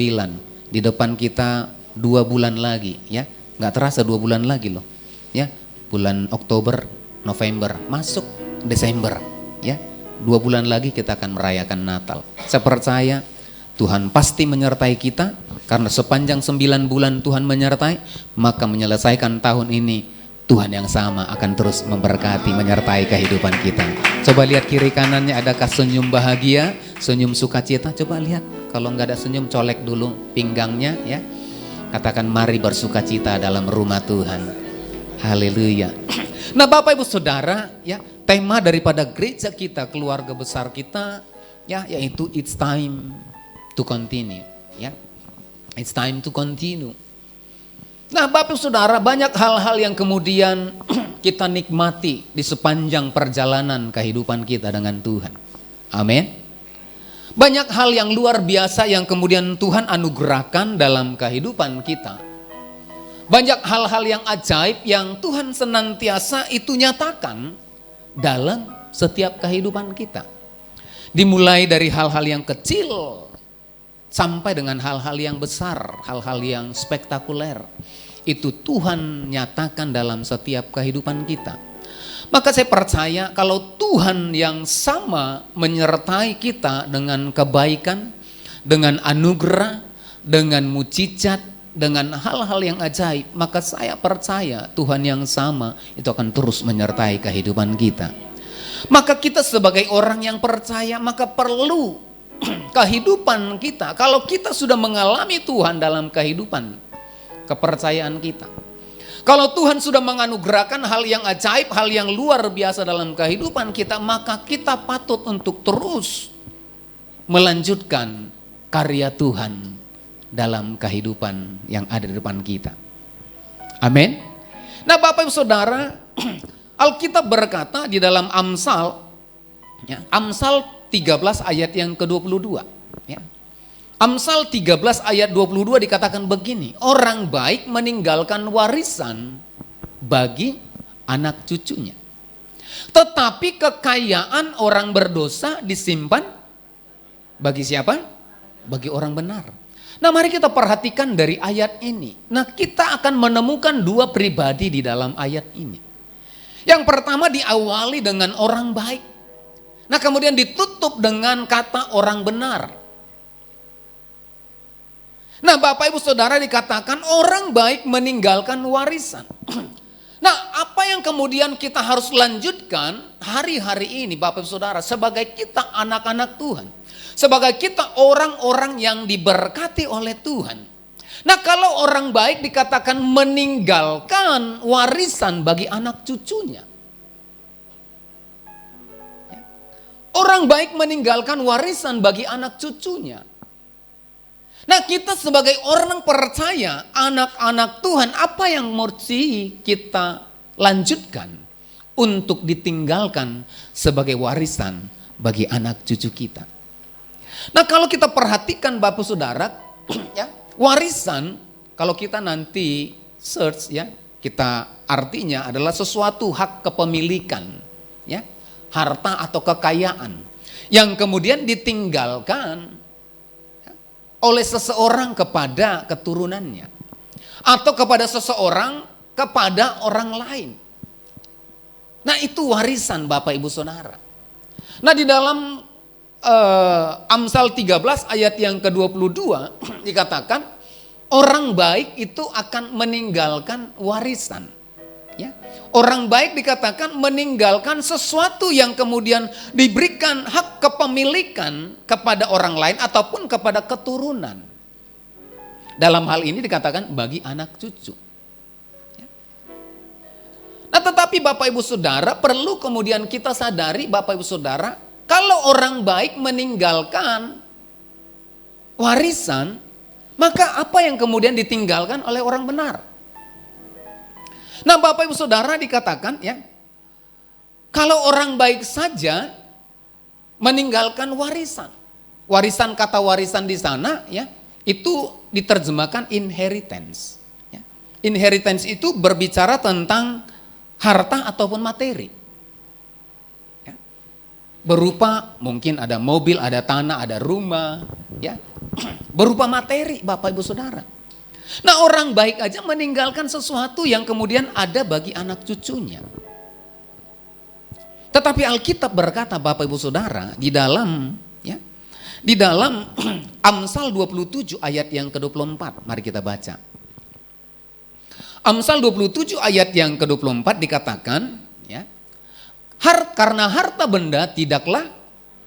Di depan kita 2 bulan lagi ya. Gak terasa 2 bulan lagi loh ya. Bulan Oktober, November, masuk Desember ya. 2 bulan lagi kita akan merayakan Natal. Saya percaya Tuhan pasti menyertai kita, karena sepanjang 9 bulan Tuhan menyertai, maka menyelesaikan tahun ini Tuhan yang sama akan terus memberkati, menyertai kehidupan kita. Coba lihat kiri kanannya, adakah senyum bahagia, senyum sukacita? Coba lihat, kalau nggak ada senyum colek dulu pinggangnya ya. Katakan mari bersukacita dalam rumah Tuhan. Haleluya. Nah Bapak Ibu Saudara ya, tema daripada gereja kita, keluarga besar kita ya, yaitu it's time to continue ya. It's time to continue. Nah Bapak Saudara, banyak hal-hal yang kemudian kita nikmati di sepanjang perjalanan kehidupan kita dengan Tuhan. Amin. Banyak hal yang luar biasa yang kemudian Tuhan anugerahkan dalam kehidupan kita. Banyak hal-hal yang ajaib yang Tuhan senantiasa itu nyatakan dalam setiap kehidupan kita. Dimulai dari hal-hal yang kecil sampai dengan hal-hal yang besar, hal-hal yang spektakuler. Itu Tuhan nyatakan dalam setiap kehidupan kita. Maka saya percaya kalau Tuhan yang sama menyertai kita dengan kebaikan, dengan anugerah, dengan mujizat, dengan hal-hal yang ajaib, maka saya percaya Tuhan yang sama itu akan terus menyertai kehidupan kita. Maka kita sebagai orang yang percaya, maka perlu kehidupan kita, kalau kita sudah mengalami Tuhan dalam kehidupan kepercayaan kita, kalau Tuhan sudah menganugerahkan hal yang ajaib, hal yang luar biasa dalam kehidupan kita, maka kita patut untuk terus melanjutkan karya Tuhan dalam kehidupan yang ada di depan kita. Amin. Nah Bapak Ibu Saudara, Alkitab berkata di dalam Amsal ya, Amsal 13 ayat yang ke-22 ya. Amsal 13 ayat 22 dikatakan begini, orang baik meninggalkan warisan bagi anak cucunya, tetapi kekayaan orang berdosa disimpan bagi siapa? Bagi orang benar. Nah mari kita perhatikan dari ayat ini. Nah kita akan menemukan 2 pribadi di dalam ayat ini. Yang pertama diawali dengan orang baik. Nah kemudian ditutup dengan kata orang benar. Nah Bapak Ibu Saudara dikatakan orang baik meninggalkan warisan. Nah apa yang kemudian kita harus lanjutkan hari-hari ini Bapak Ibu Saudara sebagai kita anak-anak Tuhan. Sebagai kita orang-orang yang diberkati oleh Tuhan. Nah kalau orang baik dikatakan meninggalkan warisan bagi anak cucunya. Orang baik meninggalkan warisan bagi anak cucunya. Nah kita sebagai orang percaya, anak-anak Tuhan, apa yang mesti kita lanjutkan untuk ditinggalkan sebagai warisan bagi anak cucu kita? Nah, kalau kita perhatikan Bapak Saudara, ya, warisan kalau kita nanti search ya, kita artinya adalah sesuatu hak kepemilikan, ya, harta atau kekayaan yang kemudian ditinggalkan oleh seseorang kepada keturunannya atau kepada seseorang kepada orang lain. Nah, itu warisan Bapak Ibu Saudara. Nah, di dalam Amsal 13 ayat yang ke-22 dikatakan orang baik itu akan meninggalkan warisan. Ya. Orang baik dikatakan meninggalkan sesuatu yang kemudian diberikan hak kepemilikan kepada orang lain ataupun kepada keturunan. Dalam hal ini dikatakan bagi anak cucu. Ya. Nah, tetapi Bapak Ibu Saudara perlu kemudian kita sadari Bapak Ibu Saudara, kalau orang baik meninggalkan warisan, maka apa yang kemudian ditinggalkan oleh orang benar? Nah, Bapak Ibu Saudara dikatakan ya, kalau orang baik saja meninggalkan warisan. Warisan, kata warisan di sana ya, itu diterjemahkan inheritance. Ya. Inheritance itu berbicara tentang harta ataupun materi. Ya. Berupa mungkin ada mobil, ada tanah, ada rumah, ya. Berupa materi Bapak Ibu Saudara. Nah, orang baik aja meninggalkan sesuatu yang kemudian ada bagi anak cucunya. Tetapi Alkitab berkata Bapak Ibu Saudara di dalam Amsal 27 ayat yang ke-24, mari kita baca. Amsal 27 ayat yang ke-24 dikatakan ya, karena harta benda tidaklah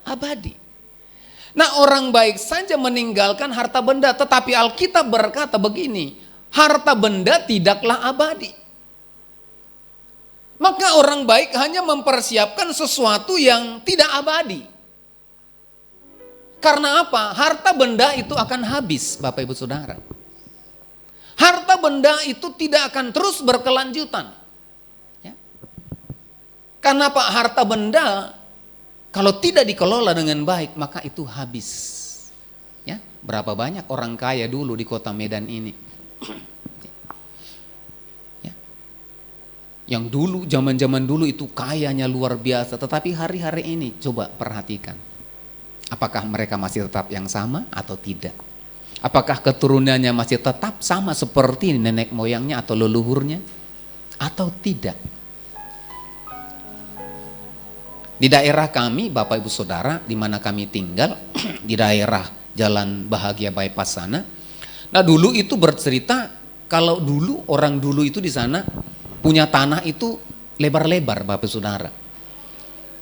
abadi. Nah, orang baik saja meninggalkan harta benda, tetapi Alkitab berkata begini, harta benda tidaklah abadi. Maka orang baik hanya mempersiapkan sesuatu yang tidak abadi. Karena apa? Harta benda itu akan habis, Bapak Ibu Saudara. Harta benda itu tidak akan terus berkelanjutan. Ya. Karena apa? Harta benda kalau tidak dikelola dengan baik, maka itu habis. Ya, berapa banyak orang kaya dulu di kota Medan ini. Ya. Yang dulu, zaman-zaman dulu itu kayanya luar biasa. Tetapi hari-hari ini coba perhatikan. Apakah mereka masih tetap yang sama atau tidak? Apakah keturunannya masih tetap sama seperti nenek moyangnya atau leluhurnya? Atau tidak? Di daerah kami, Bapak Ibu Saudara, di mana kami tinggal, di daerah Jalan Bahagia Bypass sana. Nah, dulu itu bercerita, kalau dulu orang dulu itu di sana punya tanah itu lebar-lebar, Bapak Ibu Saudara.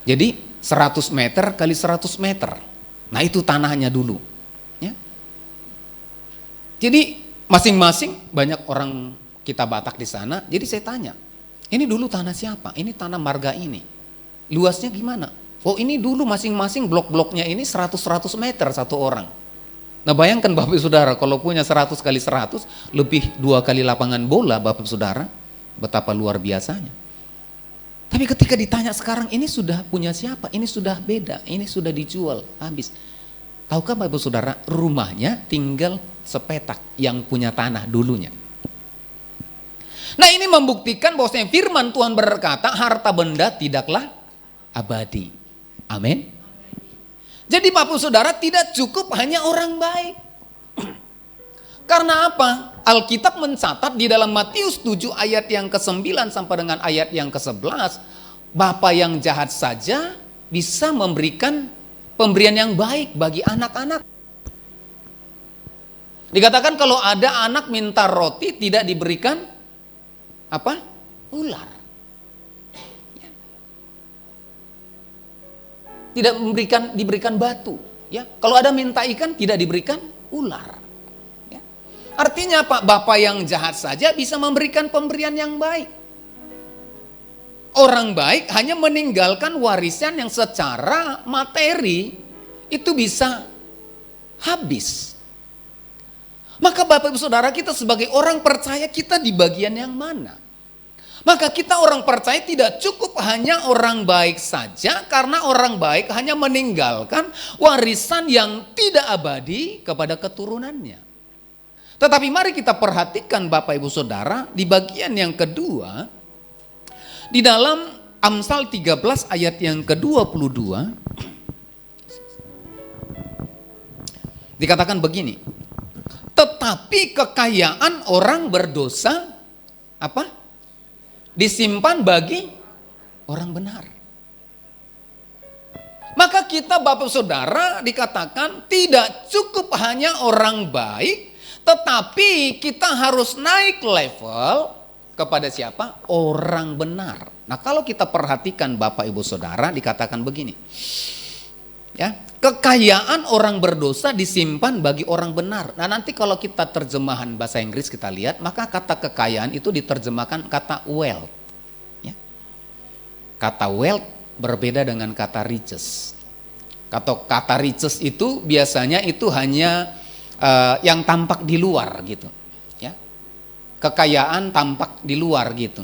Jadi 100 meter kali 100 meter. Nah, itu tanahnya dulu. Ya. Jadi masing-masing banyak orang kita Batak di sana. Jadi saya tanya, ini dulu tanah siapa? Ini tanah marga ini. Luasnya gimana? Oh, ini dulu masing-masing blok-bloknya ini 100 meter satu orang. Nah, bayangkan Bapak Saudara kalau punya 100 kali 100 lebih 2 kali lapangan bola Bapak Saudara, betapa luar biasanya. Tapi ketika ditanya sekarang ini sudah punya siapa? Ini sudah beda, ini sudah dijual, habis. Tahukah Bapak Saudara, rumahnya tinggal sepetak yang punya tanah dulunya. Nah, ini membuktikan bahwasanya firman Tuhan berkata harta benda tidaklah abadi. Amin. Jadi Bapak Saudara tidak cukup hanya orang baik. Karena apa? Alkitab mencatat di dalam Matius 7 ayat yang ke-9 sampai dengan ayat yang ke-11, Bapa yang jahat saja bisa memberikan pemberian yang baik bagi anak-anak. Dikatakan kalau ada anak minta roti tidak diberikan apa? Ular. Tidak diberikan batu, ya. Kalau ada minta ikan tidak diberikan ular. Ya. Artinya Pak, Bapak yang jahat saja bisa memberikan pemberian yang baik. Orang baik hanya meninggalkan warisan yang secara materi itu bisa habis. Maka Bapak Ibu Saudara, kita sebagai orang percaya kita di bagian yang mana? Maka kita orang percaya tidak cukup hanya orang baik saja, karena orang baik hanya meninggalkan warisan yang tidak abadi kepada keturunannya. Tetapi mari kita perhatikan Bapak Ibu Saudara, di bagian yang kedua, di dalam Amsal 13 ayat yang ke-22, dikatakan begini, tetapi kekayaan orang berdosa apa? Disimpan bagi orang benar. Maka kita Bapak Saudara dikatakan tidak cukup hanya orang baik, tetapi kita harus naik level kepada siapa? Orang benar. Nah, kalau kita perhatikan Bapak Ibu Saudara dikatakan begini. Ya, kekayaan orang berdosa disimpan bagi orang benar. Nah, nanti kalau kita terjemahan bahasa Inggris kita lihat, maka kata kekayaan itu diterjemahkan kata wealth. Ya. Kata wealth berbeda dengan kata riches. Kata riches itu biasanya itu hanya yang tampak di luar gitu. Ya. Kekayaan tampak di luar gitu.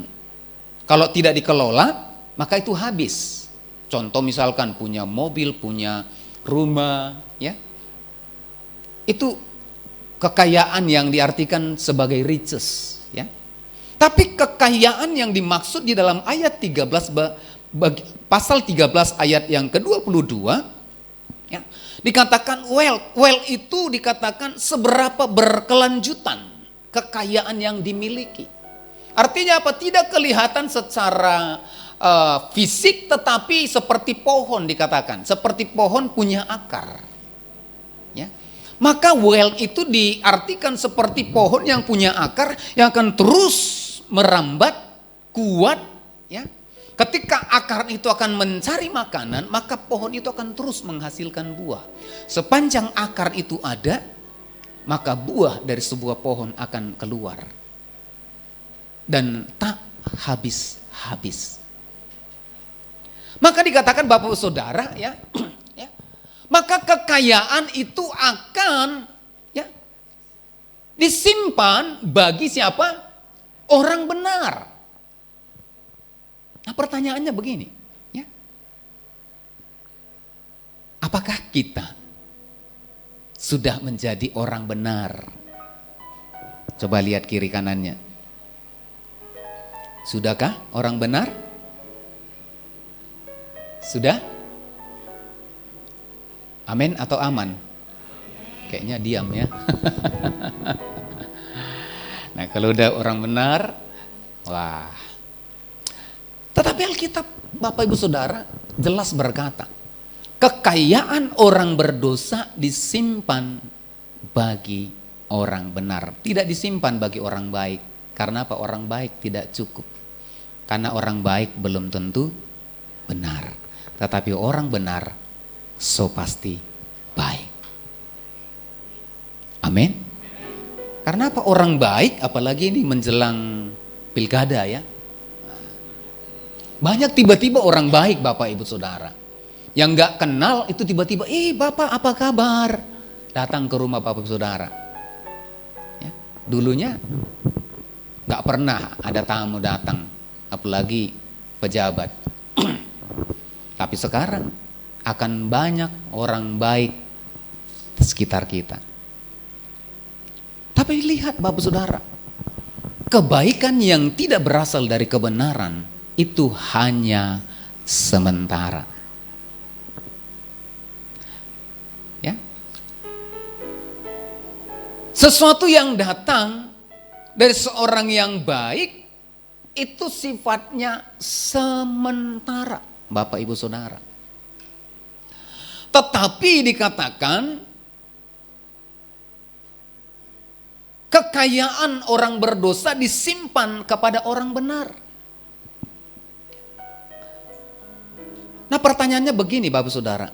Kalau tidak dikelola, maka itu habis. Contoh misalkan punya mobil, punya rumah, ya. Itu kekayaan yang diartikan sebagai riches, ya. Tapi kekayaan yang dimaksud di dalam ayat 13 pasal 13 ayat yang ke-22, ya, dikatakan wealth. Wealth itu dikatakan seberapa berkelanjutan kekayaan yang dimiliki. Artinya apa? Tidak kelihatan secara fisik, tetapi seperti pohon dikatakan, seperti pohon punya akar. Ya. Maka wealth itu diartikan seperti pohon yang punya akar yang akan terus merambat, kuat. Ya. Ketika akar itu akan mencari makanan, maka pohon itu akan terus menghasilkan buah. Sepanjang akar itu ada, maka buah dari sebuah pohon akan keluar dan tak habis-habis. Maka dikatakan Bapak Saudara, ya, ya, maka kekayaan itu akan, ya, disimpan bagi siapa? Orang benar. Nah, pertanyaannya begini, ya, apakah kita sudah menjadi orang benar? Coba lihat kiri kanannya. Sudahkah orang benar? Sudah? Amin atau aman? Kayaknya diam ya. Nah, kalau udah orang benar, wah. Tetapi Alkitab Bapak Ibu Saudara jelas berkata, kekayaan orang berdosa disimpan bagi orang benar, tidak disimpan bagi orang baik. Karena apa? Orang baik tidak cukup. Karena orang baik belum tentu benar. Tetapi orang benar so pasti baik. Amin. Karena apa? Orang baik, apalagi ini menjelang pilkada ya. Banyak tiba-tiba orang baik Bapak Ibu Saudara. Yang gak kenal itu tiba-tiba, Bapak apa kabar? Datang ke rumah Bapak Ibu Saudara. Ya, dulunya gak pernah ada tamu datang, apalagi pejabat. Tapi sekarang akan banyak orang baik di sekitar kita. Tapi lihat Bapak Saudara, kebaikan yang tidak berasal dari kebenaran itu hanya sementara. Ya. Sesuatu yang datang dari seorang yang baik itu sifatnya sementara. Bapak Ibu Saudara. Tetapi dikatakan kekayaan orang berdosa disimpan kepada orang benar. Nah, pertanyaannya begini Bapak Saudara.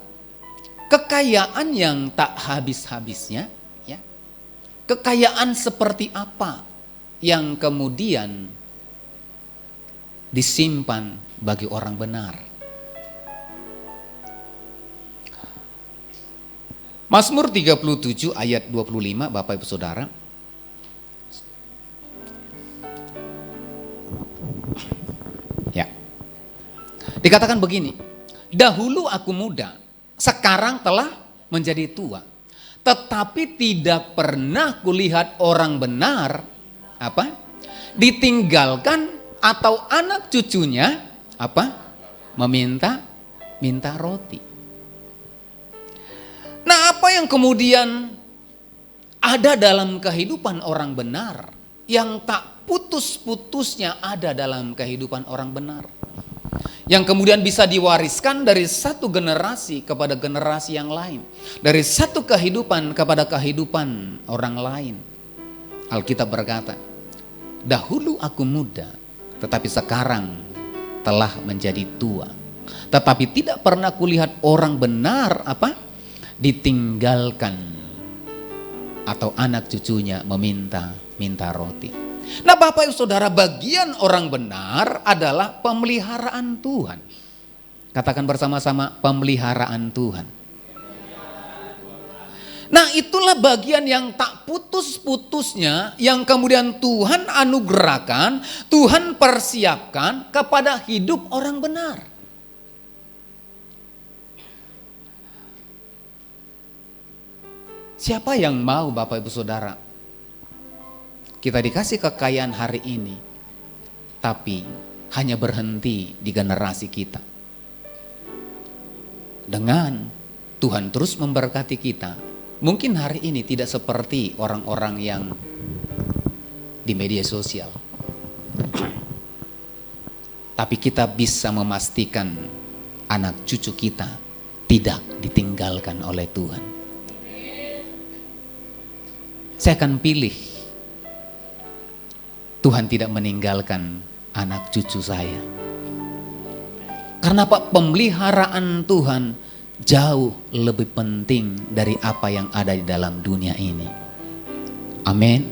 Kekayaan yang tak habis-habisnya, ya. Kekayaan seperti apa yang kemudian disimpan bagi orang benar? Mazmur 37 ayat 25 Bapak Ibu Saudara. Dikatakan begini, dahulu aku muda, sekarang telah menjadi tua. Tetapi tidak pernah kulihat orang benar ditinggalkan atau anak cucunya minta roti. Nah, apa yang kemudian ada dalam kehidupan orang benar yang tak putus-putusnya ada dalam kehidupan orang benar, yang kemudian bisa diwariskan dari satu generasi kepada generasi yang lain, dari satu kehidupan kepada kehidupan orang lain. Alkitab berkata, dahulu aku muda, tetapi sekarang telah menjadi tua. Tetapi tidak pernah kulihat orang benar ditinggalkan atau anak cucunya minta roti. Nah, Bapak Ibu Saudara, bagian orang benar adalah pemeliharaan Tuhan. Katakan bersama-sama, pemeliharaan Tuhan. Nah, itulah bagian yang tak putus-putusnya yang kemudian Tuhan anugerahkan, Tuhan persiapkan kepada hidup orang benar. Siapa yang mau, Bapak Ibu Saudara, kita dikasih kekayaan hari ini, tapi hanya berhenti di generasi kita. Dengan Tuhan terus memberkati kita, mungkin hari ini tidak seperti orang-orang yang di media sosial. Tapi kita bisa memastikan anak cucu kita tidak ditinggalkan oleh Tuhan. Saya akan pilih Tuhan tidak meninggalkan anak cucu saya. Karena pemeliharaan Tuhan jauh lebih penting dari apa yang ada di dalam dunia ini. Amin.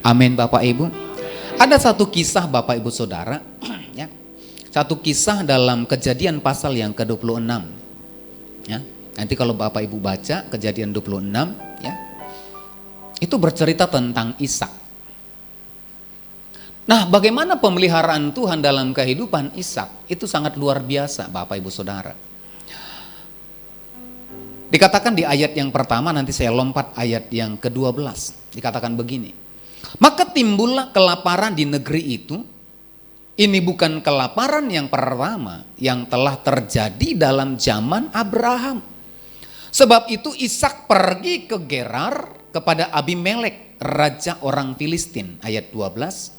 Amin Bapak Ibu. Ada satu kisah Bapak Ibu Saudara, ya. Satu kisah dalam Kejadian pasal yang ke-26. Ya. Nanti kalau Bapak Ibu baca Kejadian 26, ya. Itu bercerita tentang Ishak. Nah, bagaimana pemeliharaan Tuhan dalam kehidupan Ishak itu sangat luar biasa Bapak Ibu Saudara. Dikatakan di ayat yang pertama, nanti saya lompat ayat yang ke-12. Dikatakan begini, maka timbullah kelaparan di negeri itu. Ini bukan kelaparan yang pertama yang telah terjadi dalam zaman Abraham. Sebab itu Ishak pergi ke Gerar kepada Abimelek, raja orang Filistin. Ayat 12.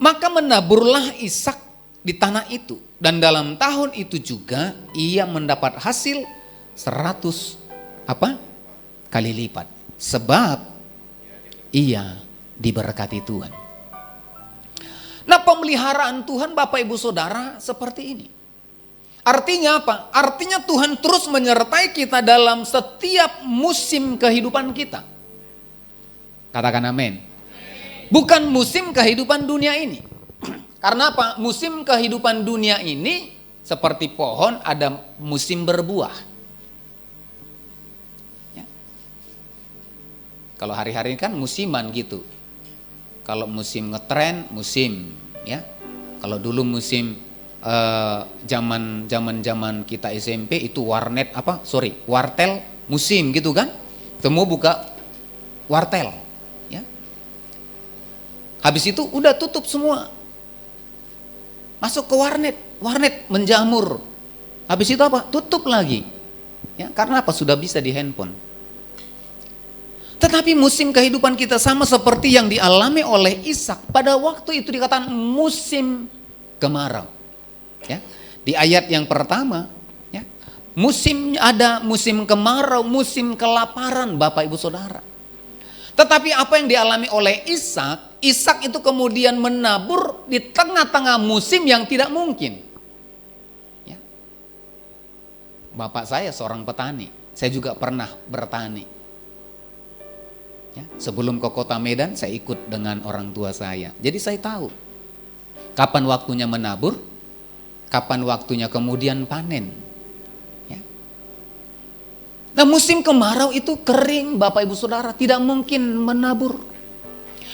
Maka menaburlah Ishak di tanah itu. Dan dalam tahun itu juga ia mendapat hasil 100 kali lipat. Sebab ia diberkati Tuhan. Nah, pemeliharaan Tuhan Bapak Ibu Saudara seperti ini. Artinya apa? Artinya Tuhan terus menyertai kita dalam setiap musim kehidupan kita. Katakan amin. Bukan musim kehidupan dunia ini. Karena apa? Musim kehidupan dunia ini seperti pohon, ada musim berbuah. Ya. Kalau hari-hari kan musiman gitu. Kalau musim ngetren, musim, ya. Kalau dulu musim zaman kita SMP itu wartel musim gitu kan. Semua buka wartel, ya. Habis itu udah tutup semua. Masuk ke warnet menjamur. Habis itu apa? Tutup lagi. Ya, karena apa? Sudah bisa di handphone. Tetapi musim kehidupan kita sama seperti yang dialami oleh Ishak. Pada waktu itu dikatakan musim kemarau. Ya, di ayat yang pertama, ya, ada musim kemarau, musim kelaparan Bapak Ibu Saudara. Tetapi apa yang dialami oleh Ishak itu kemudian menabur di tengah-tengah musim yang tidak mungkin. Ya. Bapak saya seorang petani, saya juga pernah bertani. Ya, sebelum ke kota Medan saya ikut dengan orang tua saya. Jadi saya tahu kapan waktunya menabur, kapan waktunya kemudian panen. Ya. Nah, musim kemarau itu kering Bapak Ibu Saudara, tidak mungkin menabur.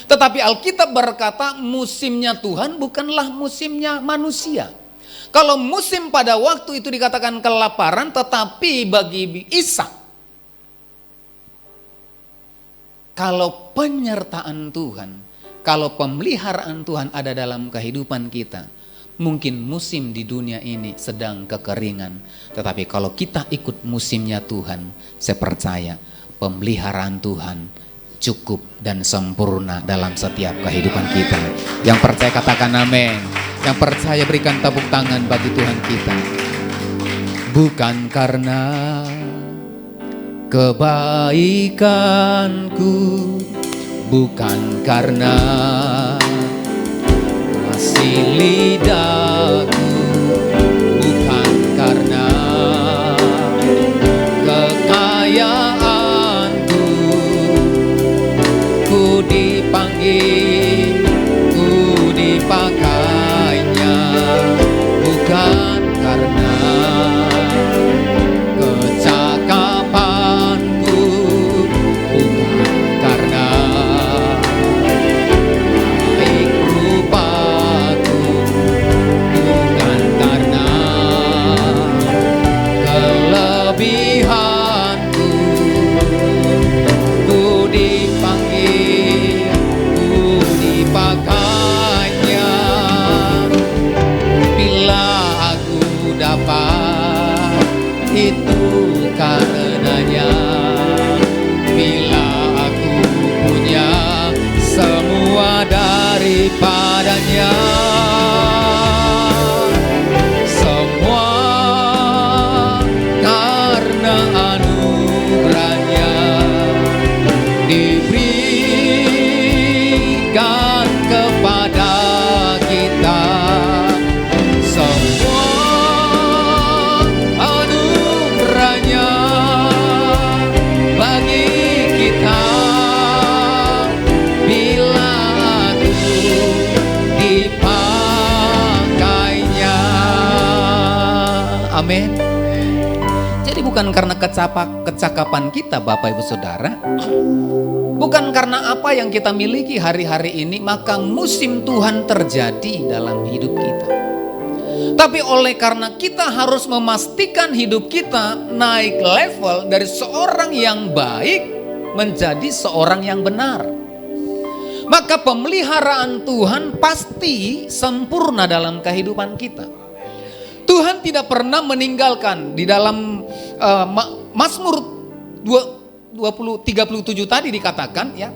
Tetapi Alkitab berkata musimnya Tuhan bukanlah musimnya manusia. Kalau musim pada waktu itu dikatakan kelaparan, tetapi bagi Ishak, kalau penyertaan Tuhan, kalau pemeliharaan Tuhan ada dalam kehidupan kita, mungkin musim di dunia ini sedang kekeringan. Tetapi kalau kita ikut musimnya Tuhan, saya percaya pemeliharaan Tuhan cukup dan sempurna dalam setiap kehidupan kita. Yang percaya katakan amin. Yang percaya berikan tepuk tangan bagi Tuhan kita. Bukan karena kebaikanku, bukan karena kasih lidahku, bukan karena kekayaanku, ku dipanggil, ku dipakainya, bukan karena kecakapanku, bukan karena baik rupaku, bukan karena kelebihanku, ku dipanggil, ku dipakainya. Bila aku dapat, itu karenanya. Bila aku punya semua daripadanya, semua karena anugerahnya diberikan kepada kita. Semua anugerahnya bagi kita. Bila aku dipakainya. Amin. Jadi bukan karena kecakapan kita Bapak Ibu Saudara, bukan karena apa yang kita miliki hari-hari ini, maka musim Tuhan terjadi dalam hidup kita. Tapi oleh karena kita harus memastikan hidup kita naik level dari seorang yang baik menjadi seorang yang benar, maka pemeliharaan Tuhan pasti sempurna dalam kehidupan kita. Tuhan tidak pernah meninggalkan. Di dalam Mazmur 37 tadi dikatakan ya,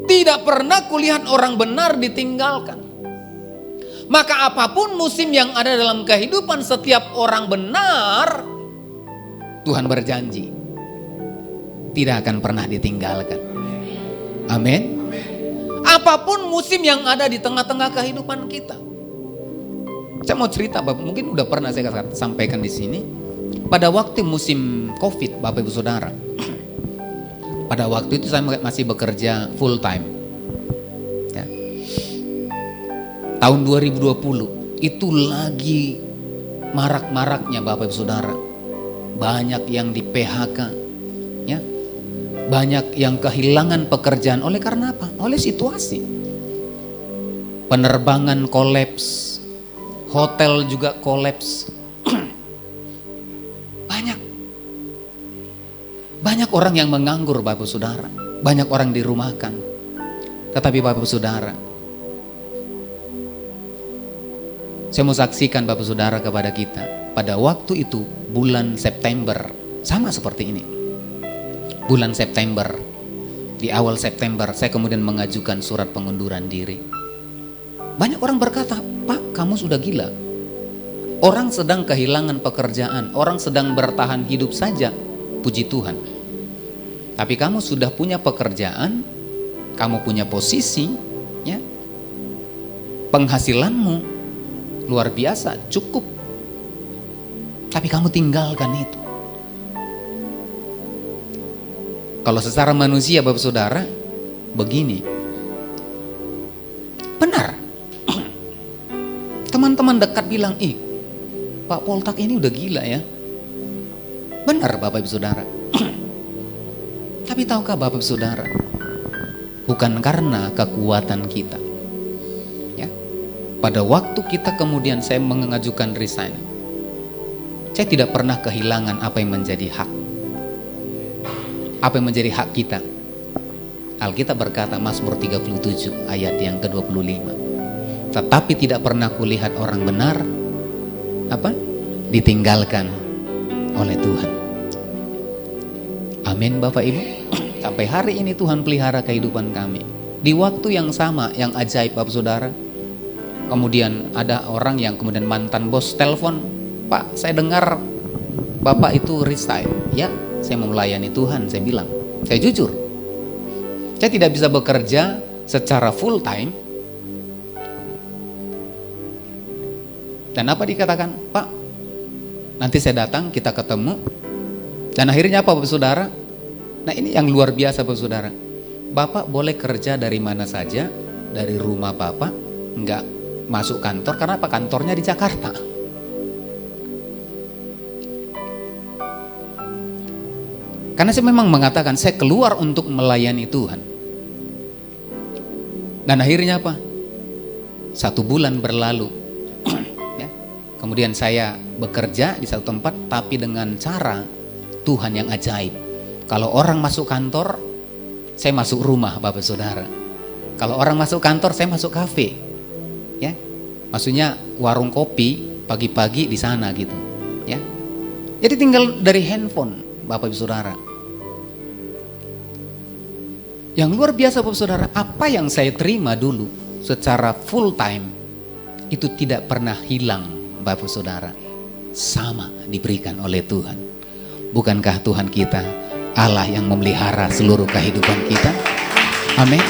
tidak pernah kulihat orang benar ditinggalkan. Maka apapun musim yang ada dalam kehidupan setiap orang benar, Tuhan berjanji tidak akan pernah ditinggalkan. Amin. Apapun musim yang ada di tengah-tengah kehidupan kita. Saya mau cerita, Bapak, mungkin udah pernah saya sampaikan di sini. Pada waktu musim Covid, Bapak Ibu Saudara, pada waktu itu saya masih bekerja full time. Ya. Tahun 2020 itu lagi marak-maraknya Bapak Ibu Saudara. Banyak yang di PHK, ya. Banyak yang kehilangan pekerjaan oleh karena apa? Oleh situasi. Penerbangan kolaps, hotel juga kolaps. Banyak orang yang menganggur Bapak Saudara. Banyak orang dirumahkan. Tetapi Bapak Saudara, saya mau saksikan Bapak Saudara kepada kita. Pada waktu itu bulan September, sama seperti ini. Bulan September, di awal September saya kemudian mengajukan surat pengunduran diri. Banyak orang berkata, "Pak, kamu sudah gila. Orang sedang kehilangan pekerjaan, orang sedang bertahan hidup saja, puji Tuhan. Tapi kamu sudah punya pekerjaan, kamu punya posisi, ya, penghasilanmu luar biasa, cukup. Tapi kamu tinggalkan itu." Kalau secara manusia Bapak Saudara, begini, benar. Teman-teman dekat bilang, "Ih, Pak Poltak ini udah gila ya." Benar Bapak Ibu Saudara. Tapi tahukah Bapak Saudara, bukan karena kekuatan kita, ya, pada waktu kita kemudian saya mengajukan resign, saya tidak pernah kehilangan apa yang menjadi hak. Apa yang menjadi hak kita. Alkitab berkata, Mazmur 37 ayat yang ke-25. Tetapi tidak pernah kulihat orang benar ditinggalkan oleh Tuhan. Amin Bapak Ibu. Sampai hari ini Tuhan pelihara kehidupan kami. Di waktu yang sama, yang ajaib Bapak Saudara. Kemudian ada orang yang kemudian mantan bos telepon, Pak, saya dengar Bapak itu resign. Ya, saya mau melayani Tuhan, saya bilang. Saya jujur, saya tidak bisa bekerja secara full time. Dan apa dikatakan? Pak, nanti saya datang, kita ketemu. Dan akhirnya apa Bapak Saudara? Nah ini yang luar biasa Bapak Saudara. Bapak boleh kerja dari mana saja, dari rumah Bapak, enggak masuk kantor. Karena apa? Kantornya di Jakarta. Karena saya memang mengatakan saya keluar untuk melayani Tuhan. Dan akhirnya apa? 1 bulan berlalu. Ya. Kemudian saya bekerja di satu tempat, tapi dengan cara Tuhan yang ajaib. Kalau orang masuk kantor, saya masuk rumah Bapak Saudara. Kalau orang masuk kantor, saya masuk kafe. Ya. Maksudnya warung kopi pagi-pagi di sana gitu. Ya. Jadi tinggal dari handphone Bapak Ibu Saudara. Yang luar biasa Bapak Saudara, apa yang saya terima dulu secara full time itu tidak pernah hilang Bapak Saudara. Sama diberikan oleh Tuhan. Bukankah Tuhan kita Allah yang memelihara seluruh kehidupan kita? Amin.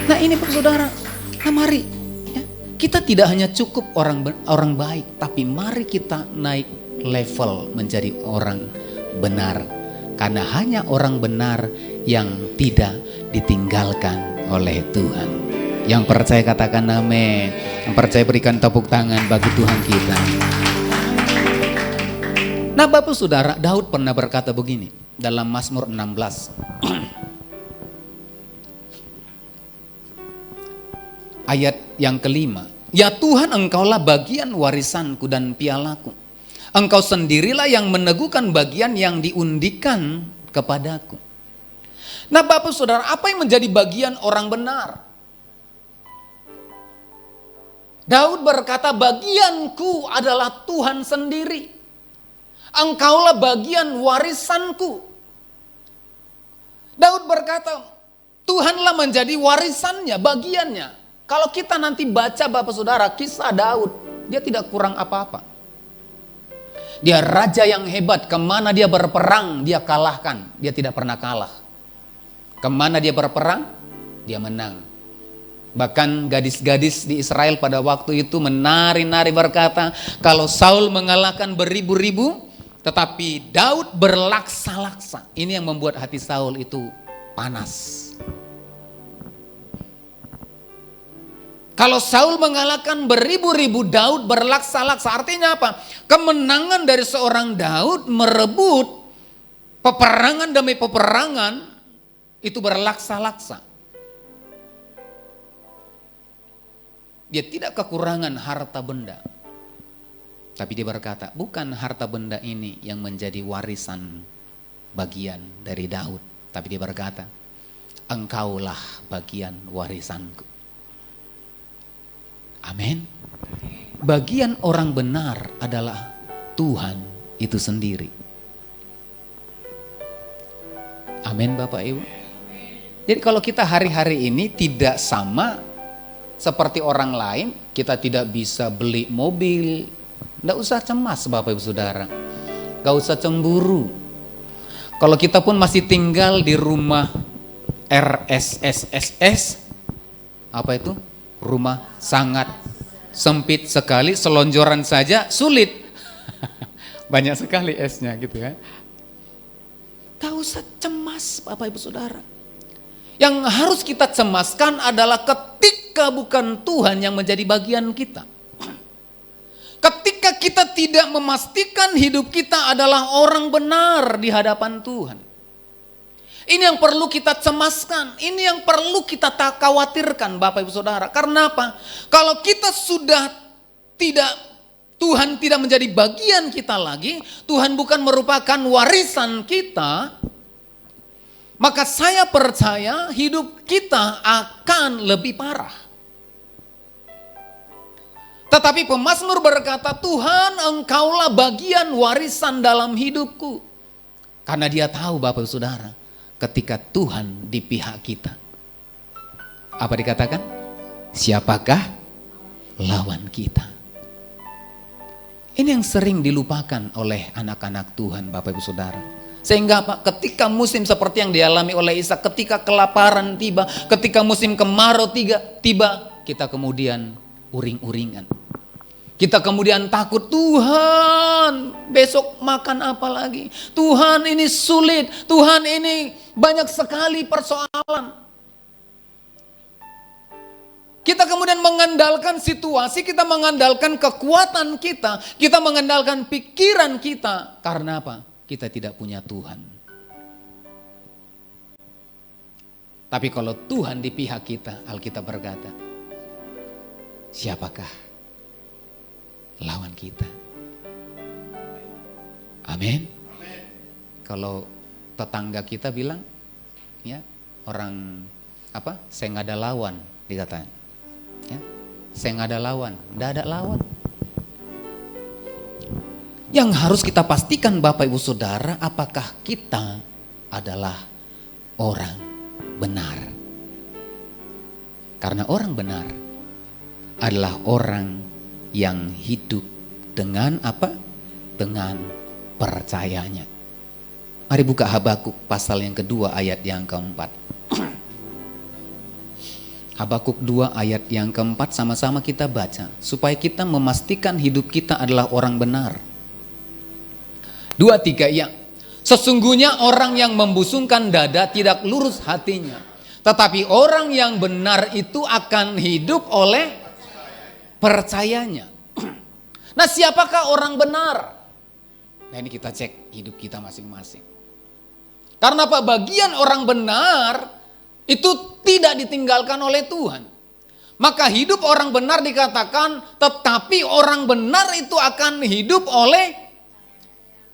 Nah ini Bapak Saudara, nah mari ya, kita tidak hanya cukup orang baik, tapi mari kita naik level menjadi orang benar. Karena hanya orang benar yang tidak ditinggalkan oleh Tuhan. Yang percaya katakan amin. Yang percaya berikan tepuk tangan bagi Tuhan kita. Nah Bapak Saudara, Daud pernah berkata begini dalam Mazmur 16. Ayat yang kelima. Ya Tuhan, Engkaulah bagian warisanku dan pialaku. Engkau sendirilah yang meneguhkan bagian yang diundikan kepadaku. Nah Bapak Saudara, apa yang menjadi bagian orang benar? Daud berkata, bagianku adalah Tuhan sendiri. Engkaulah bagian warisanku. Daud berkata, Tuhanlah menjadi warisannya, bagiannya. Kalau kita nanti baca Bapak Saudara, kisah Daud, dia tidak kurang apa-apa. Dia raja yang hebat, kemana dia berperang, dia kalahkan. Dia tidak pernah kalah. Kemana dia berperang, dia menang. Bahkan gadis-gadis di Israel pada waktu itu menari-nari berkata, kalau Saul mengalahkan beribu-ribu, tetapi Daud berlaksa-laksa. Ini yang membuat hati Saul itu panas. Kalau Saul mengalahkan beribu-ribu, Daud berlaksa-laksa. Artinya apa? Kemenangan dari seorang Daud merebut peperangan demi peperangan itu berlaksa-laksa. Dia tidak kekurangan harta benda. Tapi dia berkata, bukan harta benda ini yang menjadi warisan bagian dari Daud. Tapi dia berkata, Engkaulah bagian warisanku. Amin. Bagian orang benar adalah Tuhan itu sendiri. Amin Bapak Ibu. Jadi kalau kita hari-hari ini tidak sama seperti orang lain, kita tidak bisa beli mobil, tidak usah cemas Bapak Ibu Saudara. Gak usah cemburu. Kalau kita pun masih tinggal di rumah RSSSS, apa itu? Rumah sangat sempit sekali, selonjoran saja sulit. Banyak sekali S-nya gitu ya. Gak usah cemas Bapak Ibu Saudara. Yang harus kita cemaskan adalah ketika bukan Tuhan yang menjadi bagian kita. Ketika kita tidak memastikan hidup kita adalah orang benar di hadapan Tuhan. Ini yang perlu kita cemaskan, ini yang perlu kita tak khawatirkan Bapak Ibu Saudara. Karena apa? Kalau kita sudah Tuhan tidak menjadi bagian kita lagi, Tuhan bukan merupakan warisan kita, maka saya percaya hidup kita akan lebih parah. Tetapi pemazmur berkata, Tuhan engkaulah bagian warisan dalam hidupku. Karena dia tahu Bapak Ibu Saudara, ketika Tuhan di pihak kita, apa dikatakan? Siapakah lawan kita? Ini yang sering dilupakan oleh anak-anak Tuhan Bapak Ibu Saudara. Sehingga apa? Ketika musim seperti yang dialami oleh Ishak, ketika kelaparan tiba, ketika musim kemarau tiba, kita kemudian uring-uringan. Kita kemudian takut, Tuhan besok makan apa lagi? Tuhan ini sulit, Tuhan ini banyak sekali persoalan. Kita kemudian mengandalkan situasi, kita mengandalkan kekuatan kita mengandalkan pikiran kita. Karena apa? Kita tidak punya Tuhan. Tapi kalau Tuhan di pihak kita, Alkitab berkata, siapakah lawan kita? Amin. Kalau tetangga kita bilang, ya orang apa? Saya nggak ada lawan, dikatakan. Ya, saya nggak ada lawan, nggak ada lawan. Yang harus kita pastikan Bapak Ibu Saudara, apakah kita adalah orang benar? Karena orang benar adalah orang yang hidup dengan apa? Dengan percayanya. Mari buka Habakuk pasal yang kedua ayat yang keempat. Habakuk 2 ayat yang keempat sama-sama kita baca. Supaya kita memastikan hidup kita adalah orang benar. 2, 3 ya. Sesungguhnya orang yang membusungkan dada tidak lurus hatinya. Tetapi orang yang benar itu akan hidup oleh percayanya. Nah, siapakah orang benar? Nah, ini kita cek hidup kita masing-masing. Karena apa? Bagian orang benar itu tidak ditinggalkan oleh Tuhan. Maka hidup orang benar dikatakan, tetapi orang benar itu akan hidup oleh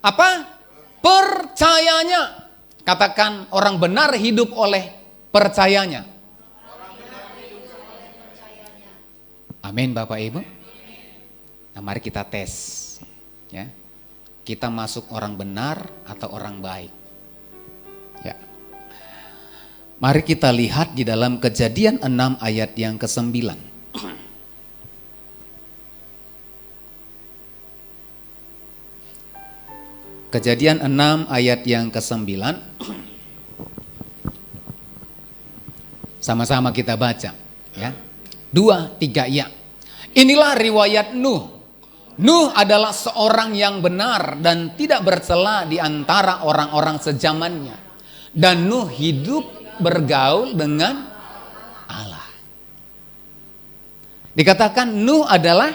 apa? Percayanya. Katakan, orang benar hidup oleh percayanya. Amin Bapak Ibu. Nah, mari kita tes, ya. Kita masuk orang benar atau orang baik. Ya. Mari kita lihat di dalam Kejadian 6 ayat yang ke-9. Kejadian 6 ayat yang ke-9. Sama-sama kita baca, ya. 2, 3 ya. Inilah riwayat Nuh. Nuh adalah seorang yang benar dan tidak bercela di antara orang-orang sezamannya. Dan Nuh hidup bergaul dengan Allah. Dikatakan Nuh adalah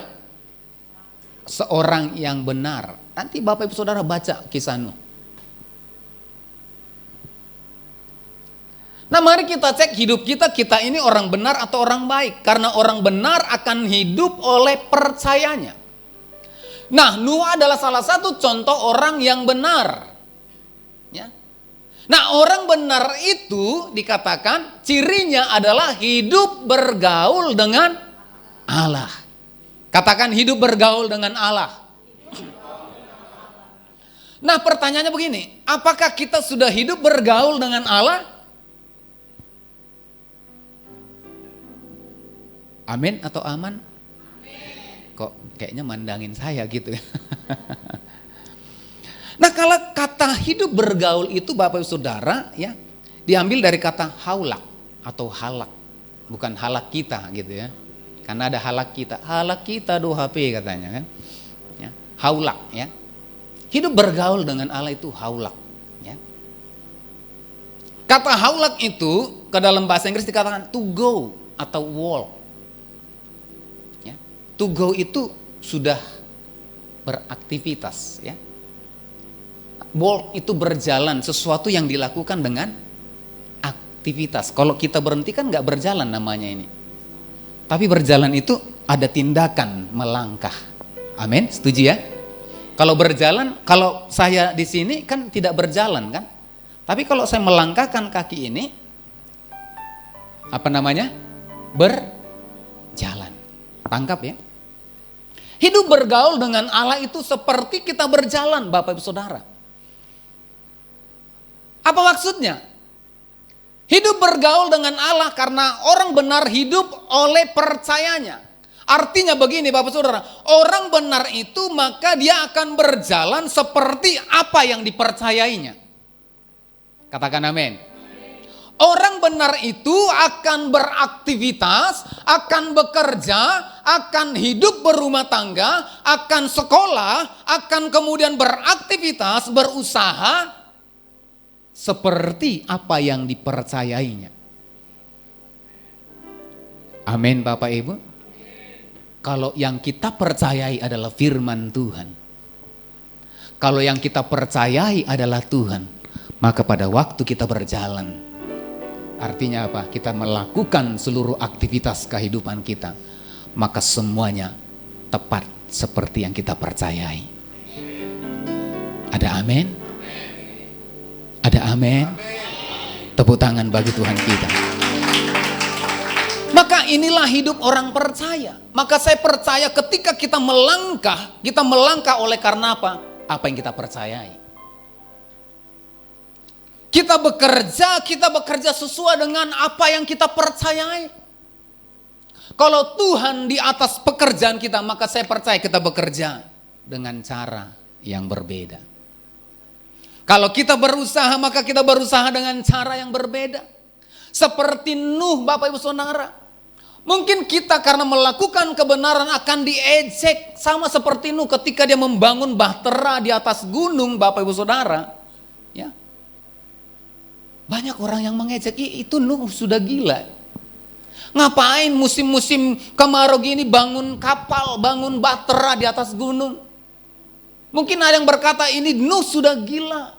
seorang yang benar. Nanti Bapak Ibu Saudara baca kisah Nuh. Nah, mari kita cek hidup kita ini orang benar atau orang baik. Karena orang benar akan hidup oleh percayanya. Nah, Nuh adalah salah satu contoh orang yang benar. Ya. Nah, orang benar itu dikatakan cirinya adalah hidup bergaul dengan Allah. Katakan hidup bergaul dengan Allah. Nah, pertanyaannya begini, apakah kita sudah hidup bergaul dengan Allah? Amin atau aman? Kok kayaknya mandangin saya gitu ya. Nah, kalau kata hidup bergaul itu Bapak Ibu Saudara ya, diambil dari kata haulak atau halak. Bukan halak kita gitu ya. Karena ada halak kita do HP katanya kan. Ya, haulak ya. Hidup bergaul dengan Allah itu haulak ya. Kata haulak itu ke dalam bahasa Inggris dikatakan to go atau walk. Ya. To go itu sudah beraktivitas ya. Walk itu berjalan, sesuatu yang dilakukan dengan beraktivitas. Kalau kita berhenti kan nggak berjalan namanya ini. Tapi berjalan itu ada tindakan melangkah. Amin, setuju ya? Kalau berjalan, kalau saya di sini kan tidak berjalan kan? Tapi kalau saya melangkahkan kaki ini, apa namanya? Berjalan. Tangkap ya? Hidup bergaul dengan Allah itu seperti kita berjalan, Bapak Ibu Saudara. Apa maksudnya? Hidup bergaul dengan Allah karena orang benar hidup oleh percayanya. Artinya begini Bapak Saudara, orang benar itu maka dia akan berjalan seperti apa yang dipercayainya. Katakan amin. Orang benar itu akan beraktivitas, akan bekerja, akan hidup berumah tangga, akan sekolah, akan kemudian beraktivitas, berusaha, seperti apa yang dipercayainya. Amin Bapak Ibu. Kalau yang kita percayai adalah firman Tuhan, kalau yang kita percayai adalah Tuhan, maka pada waktu kita berjalan, artinya apa? Kita melakukan seluruh aktivitas kehidupan kita, maka semuanya tepat seperti yang kita percayai. Ada amin? Ada amin? Tepuk tangan bagi Tuhan kita. Maka inilah hidup orang percaya. Maka saya percaya ketika kita melangkah oleh karena apa? Apa yang kita percayai. Kita bekerja sesuai dengan apa yang kita percayai. Kalau Tuhan di atas pekerjaan kita, maka saya percaya kita bekerja dengan cara yang berbeda. Kalau kita berusaha, maka kita berusaha dengan cara yang berbeda. Seperti Nuh, Bapak Ibu Saudara. Mungkin kita karena melakukan kebenaran akan diejek. Sama seperti Nuh ketika dia membangun bahtera di atas gunung, Bapak Ibu Saudara. Ya. Banyak orang yang mengejek, itu Nuh sudah gila. Ngapain musim-musim kemarau gini bangun kapal, bangun bahtera di atas gunung. Mungkin ada yang berkata ini Nuh sudah gila.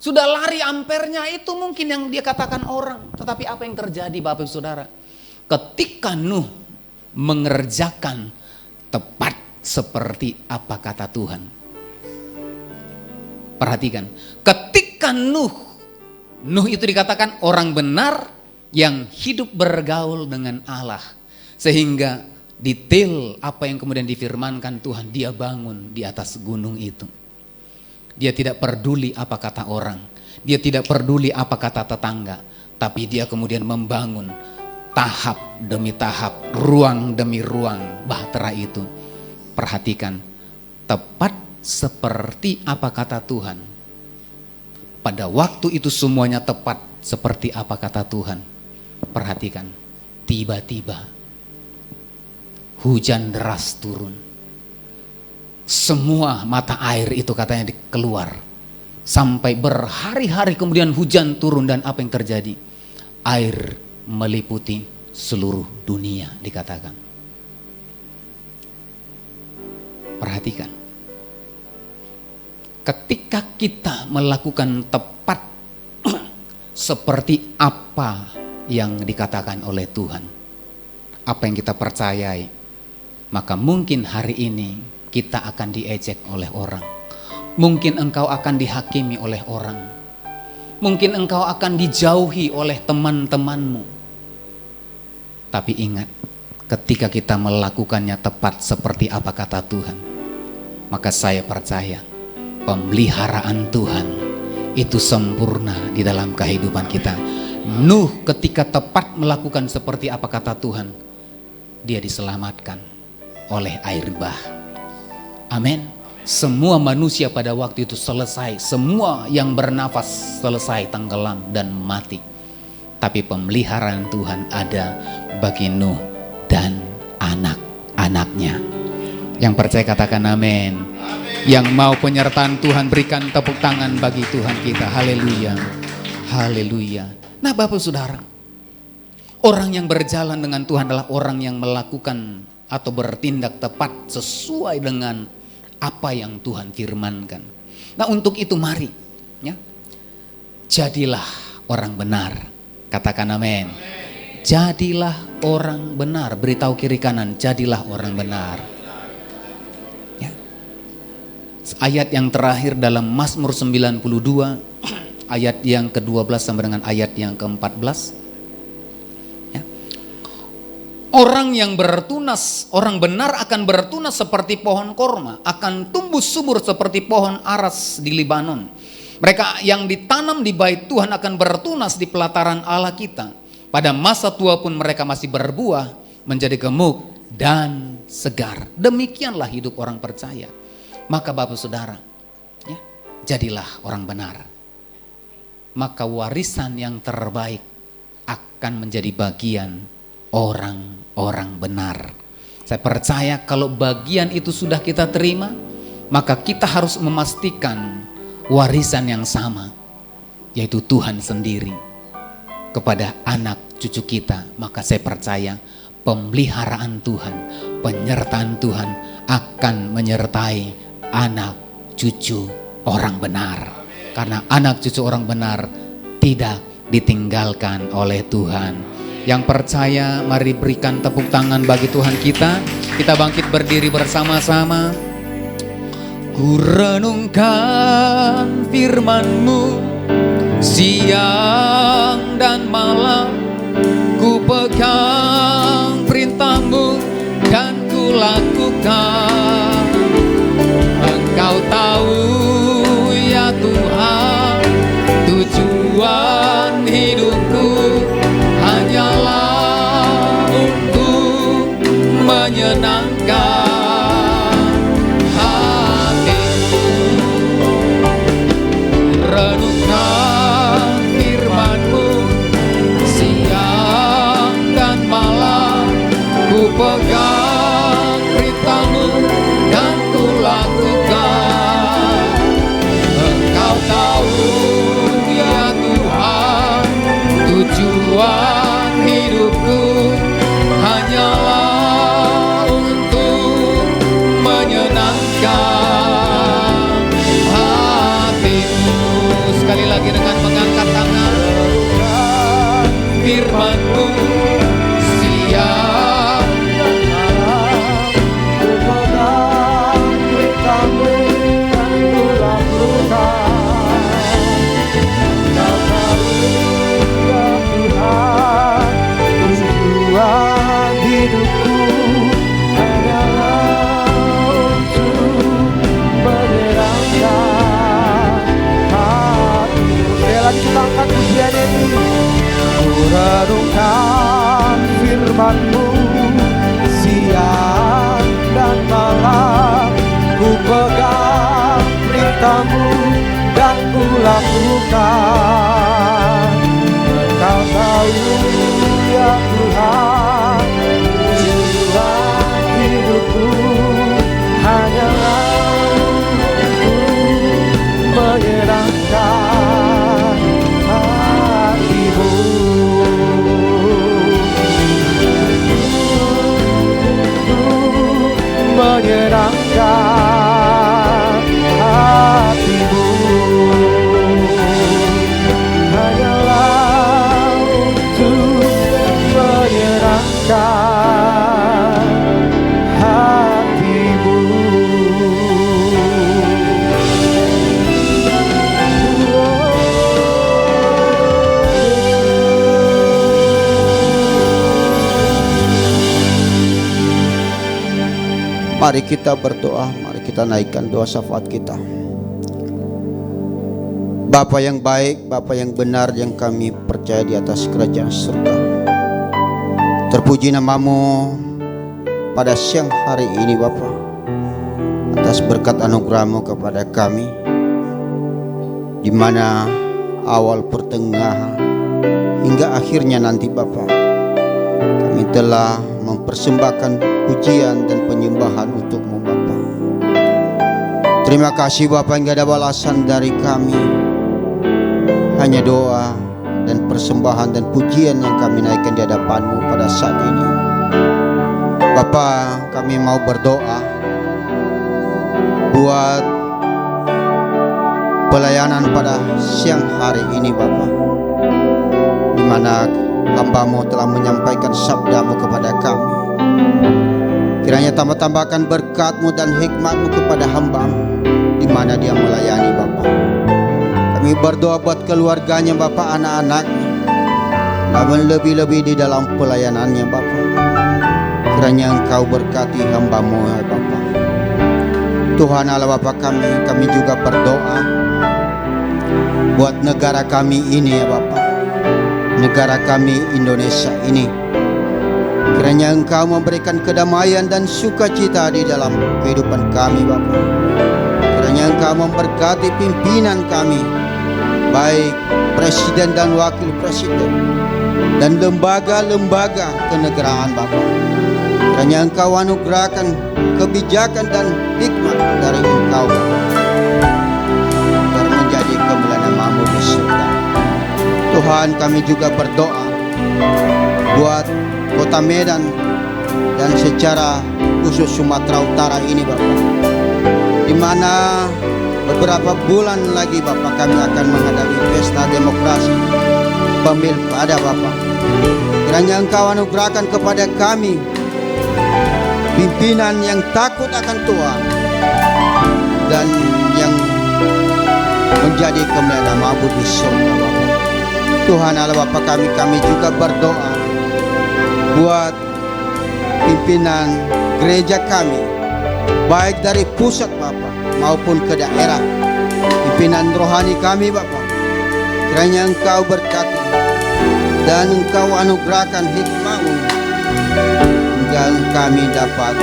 Sudah lari ampernya, itu mungkin yang dia katakan orang. Tetapi apa yang terjadi Bapak Ibu Saudara? Ketika Nuh mengerjakan tepat seperti apa kata Tuhan. Perhatikan, ketika Nuh itu dikatakan orang benar yang hidup bergaul dengan Allah. Sehingga detail apa yang kemudian difirmankan Tuhan, dia bangun di atas gunung itu. Dia tidak peduli apa kata orang, dia tidak peduli apa kata tetangga, tapi dia kemudian membangun tahap demi tahap, ruang demi ruang bahtera itu. Perhatikan, tepat seperti apa kata Tuhan. Pada waktu itu semuanya tepat seperti apa kata Tuhan. Perhatikan, tiba-tiba hujan deras turun. Semua mata air itu katanya keluar. Sampai berhari-hari kemudian hujan turun dan apa yang terjadi? Air meliputi seluruh dunia dikatakan. Perhatikan. Ketika kita melakukan tepat seperti apa yang dikatakan oleh Tuhan, apa yang kita percayai, maka mungkin hari ini kita akan diejek oleh orang. Mungkin engkau akan dihakimi oleh orang. Mungkin engkau akan dijauhi oleh teman-temanmu. Tapi ingat, ketika kita melakukannya tepat seperti apa kata Tuhan, maka saya percaya pemeliharaan Tuhan itu sempurna di dalam kehidupan kita. Nuh ketika tepat melakukan seperti apa kata Tuhan, dia diselamatkan oleh air bah. Amin. Semua manusia pada waktu itu selesai, semua yang bernafas selesai tenggelam dan mati. Tapi pemeliharaan Tuhan ada bagi Nuh dan anak-anaknya. Yang percaya katakan amin. Yang mau penyertaan Tuhan berikan tepuk tangan bagi Tuhan kita. Haleluya. Haleluya. Nah Bapak Saudara, orang yang berjalan dengan Tuhan adalah orang yang melakukan atau bertindak tepat sesuai dengan apa yang Tuhan firmankan. Nah untuk itu mari ya, jadilah orang benar. Katakan amin. Jadilah orang benar. Beritahu kiri kanan, jadilah orang benar. Ya. Ayat yang terakhir dalam Mazmur 92, ayat yang ke-12 sampai dengan ayat yang ke-14. Ya. Orang yang bertunas, orang benar akan bertunas seperti pohon korma, akan tumbuh subur seperti pohon aras di Libanon. Mereka yang ditanam di bait Tuhan akan bertunas di pelataran Allah kita. Pada masa tua pun mereka masih berbuah, menjadi gemuk dan segar. Demikianlah hidup orang percaya. Maka Bapak Saudara, ya, jadilah orang benar. Maka warisan yang terbaik akan menjadi bagian orang-orang benar. Saya percaya kalau bagian itu sudah kita terima, maka kita harus memastikan warisan yang sama, yaitu Tuhan sendiri kepada anak cucu kita. Maka saya percaya pemeliharaan Tuhan, penyertaan Tuhan akan menyertai anak cucu orang benar. Karena anak cucu orang benar tidak ditinggalkan oleh Tuhan. Yang percaya, mari berikan tepuk tangan bagi Tuhan kita. Kita bangkit berdiri bersama-sama. Ku renungkan firman-Mu siang dan malam, ku pegang perintah-Mu dan ku lakukan. Engkau tahu ya Tuhan, tujuan hidupku hanyalah untuk menyenangkan pegang perintah-Mu dan ku lakukan. Engkau tahu ya Tuhan, tujuan hidupku hanyalah untuk menyenangkan hati-Mu. Sekali lagi dengan mengangkat tangan. Firman-Mu renungkan firman-Mu siang dan malam, ku pegang perintah-Mu dan ku lakukan. Engkau tahu ya Tuhan, tujuan hidupku hanyalah untuk menyenangkan hati-Mu. Menyenangkan hati-Mu hanyalah untuk menyenangkan hati-Mu. Mari kita berdoa, mari kita naikkan doa syafaat kita. Bapa yang baik, Bapa yang benar yang kami percaya di atas kerajaan surga. Terpuji nama-Mu pada siang hari ini Bapa, atas berkat anugerah-Mu kepada kami, di mana awal pertengahan hingga akhirnya nanti Bapa, kami telah mempersembahkan pujian dan penyembahan untuk-Mu Bapa. Terima kasih Bapa, enggak ada balasan dari kami, hanya doa dan persembahan dan pujian yang kami naikkan di hadapan-Mu pada saat ini. Bapa, kami mau berdoa buat pelayanan pada siang hari ini Bapa. di mana hamba-Mu telah menyampaikan sabda-Mu kepada kami. Kiranya tambah-tambahkan berkat-Mu dan hikmat-Mu kepada hamba-Mu di mana dia melayani Bapa. Kami berdoa buat keluarganya Bapa, anak-anaknya, namun lebih-lebih di dalam pelayanannya Bapa. Kiranya Engkau berkati hamba-Mu ya Bapa. Tuhan Allah Bapa kami juga berdoa buat negara kami ini ya Bapa. Negara kami Indonesia ini. Kiranya Engkau memberikan kedamaian dan sukacita di dalam kehidupan kami Bapa. Kiranya Engkau memberkati pimpinan kami, baik presiden dan wakil presiden, dan lembaga-lembaga kenegaraan Bapa. Kiranya Engkau anugerahkan kebijakan dan hikmat dari Engkau Bapa, agar menjadi kemuliaan nama-Mu di surga. Tuhan, kami juga berdoa buat Kota Medan dan secara khusus Sumatera Utara ini Bapa, di mana beberapa bulan lagi Bapa kami akan menghadapi pesta demokrasi pemilkada Bapa. Kiranya Engkau anugerahkan kepada kami pimpinan yang takut akan Tuhan dan yang menjadi kemuliaan nama-Mu di surga Bapa. Tuhan Allah Bapa kami juga berdoa buat pimpinan gereja kami, baik dari pusat Bapa maupun ke daerah, pimpinan rohani kami Bapa. Kiranya Engkau berkati dan Engkau anugerahkan hikmat-Mu hingga kami dapat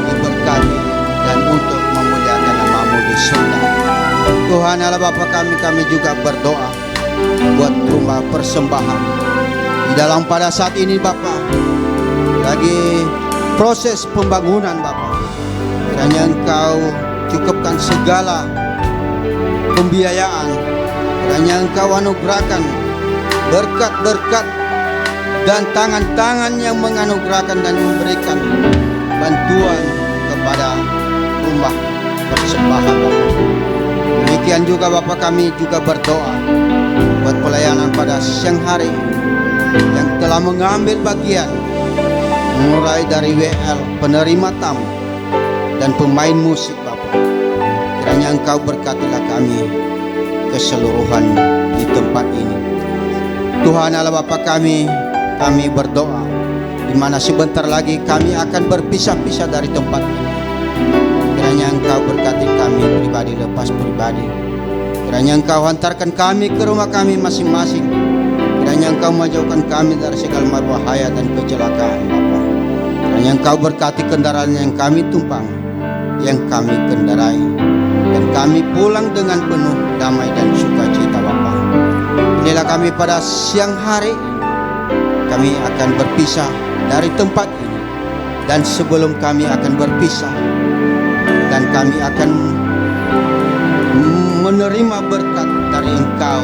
diberkati dan untuk memuliakan nama-Mu di surga. Tuhan Allah Bapa kami juga berdoa buat rumah persembahan di dalam pada saat ini Bapa, lagi proses pembangunan Bapa. Kiranya Engkau cukupkan segala pembiayaan. Kiranya Engkau anugerahkan berkat-berkat dan tangan-tangan yang menganugerahkan dan memberikan bantuan kepada rumah persembahan Bapa. Demikian juga Bapa kami juga berdoa buat pelayanan pada siang hari yang telah mengambil bagian, mulai dari WL, penerima tamu, dan pemain musik Bapa. Kiranya Engkau berkatilah kami keseluruhan di tempat ini. Tuhan Allah Bapa kami berdoa di mana sebentar lagi kami akan berpisah-pisah dari tempat ini. Kiranya Engkau berkati kami pribadi lepas pribadi. Kiranya Engkau hantarkan kami ke rumah kami masing-masing. Kiranya Engkau menjauhkan kami dari segala bahaya dan kecelakaan Bapa. Kiranya Engkau berkati kendaraan yang kami tumpang, yang kami kendarai, dan kami pulang dengan penuh damai dan sukacita Bapa. Inilah kami pada siang hari. Kami akan berpisah dari tempat ini, dan sebelum kami akan berpisah, dan kami akan menerima berkat dari Engkau.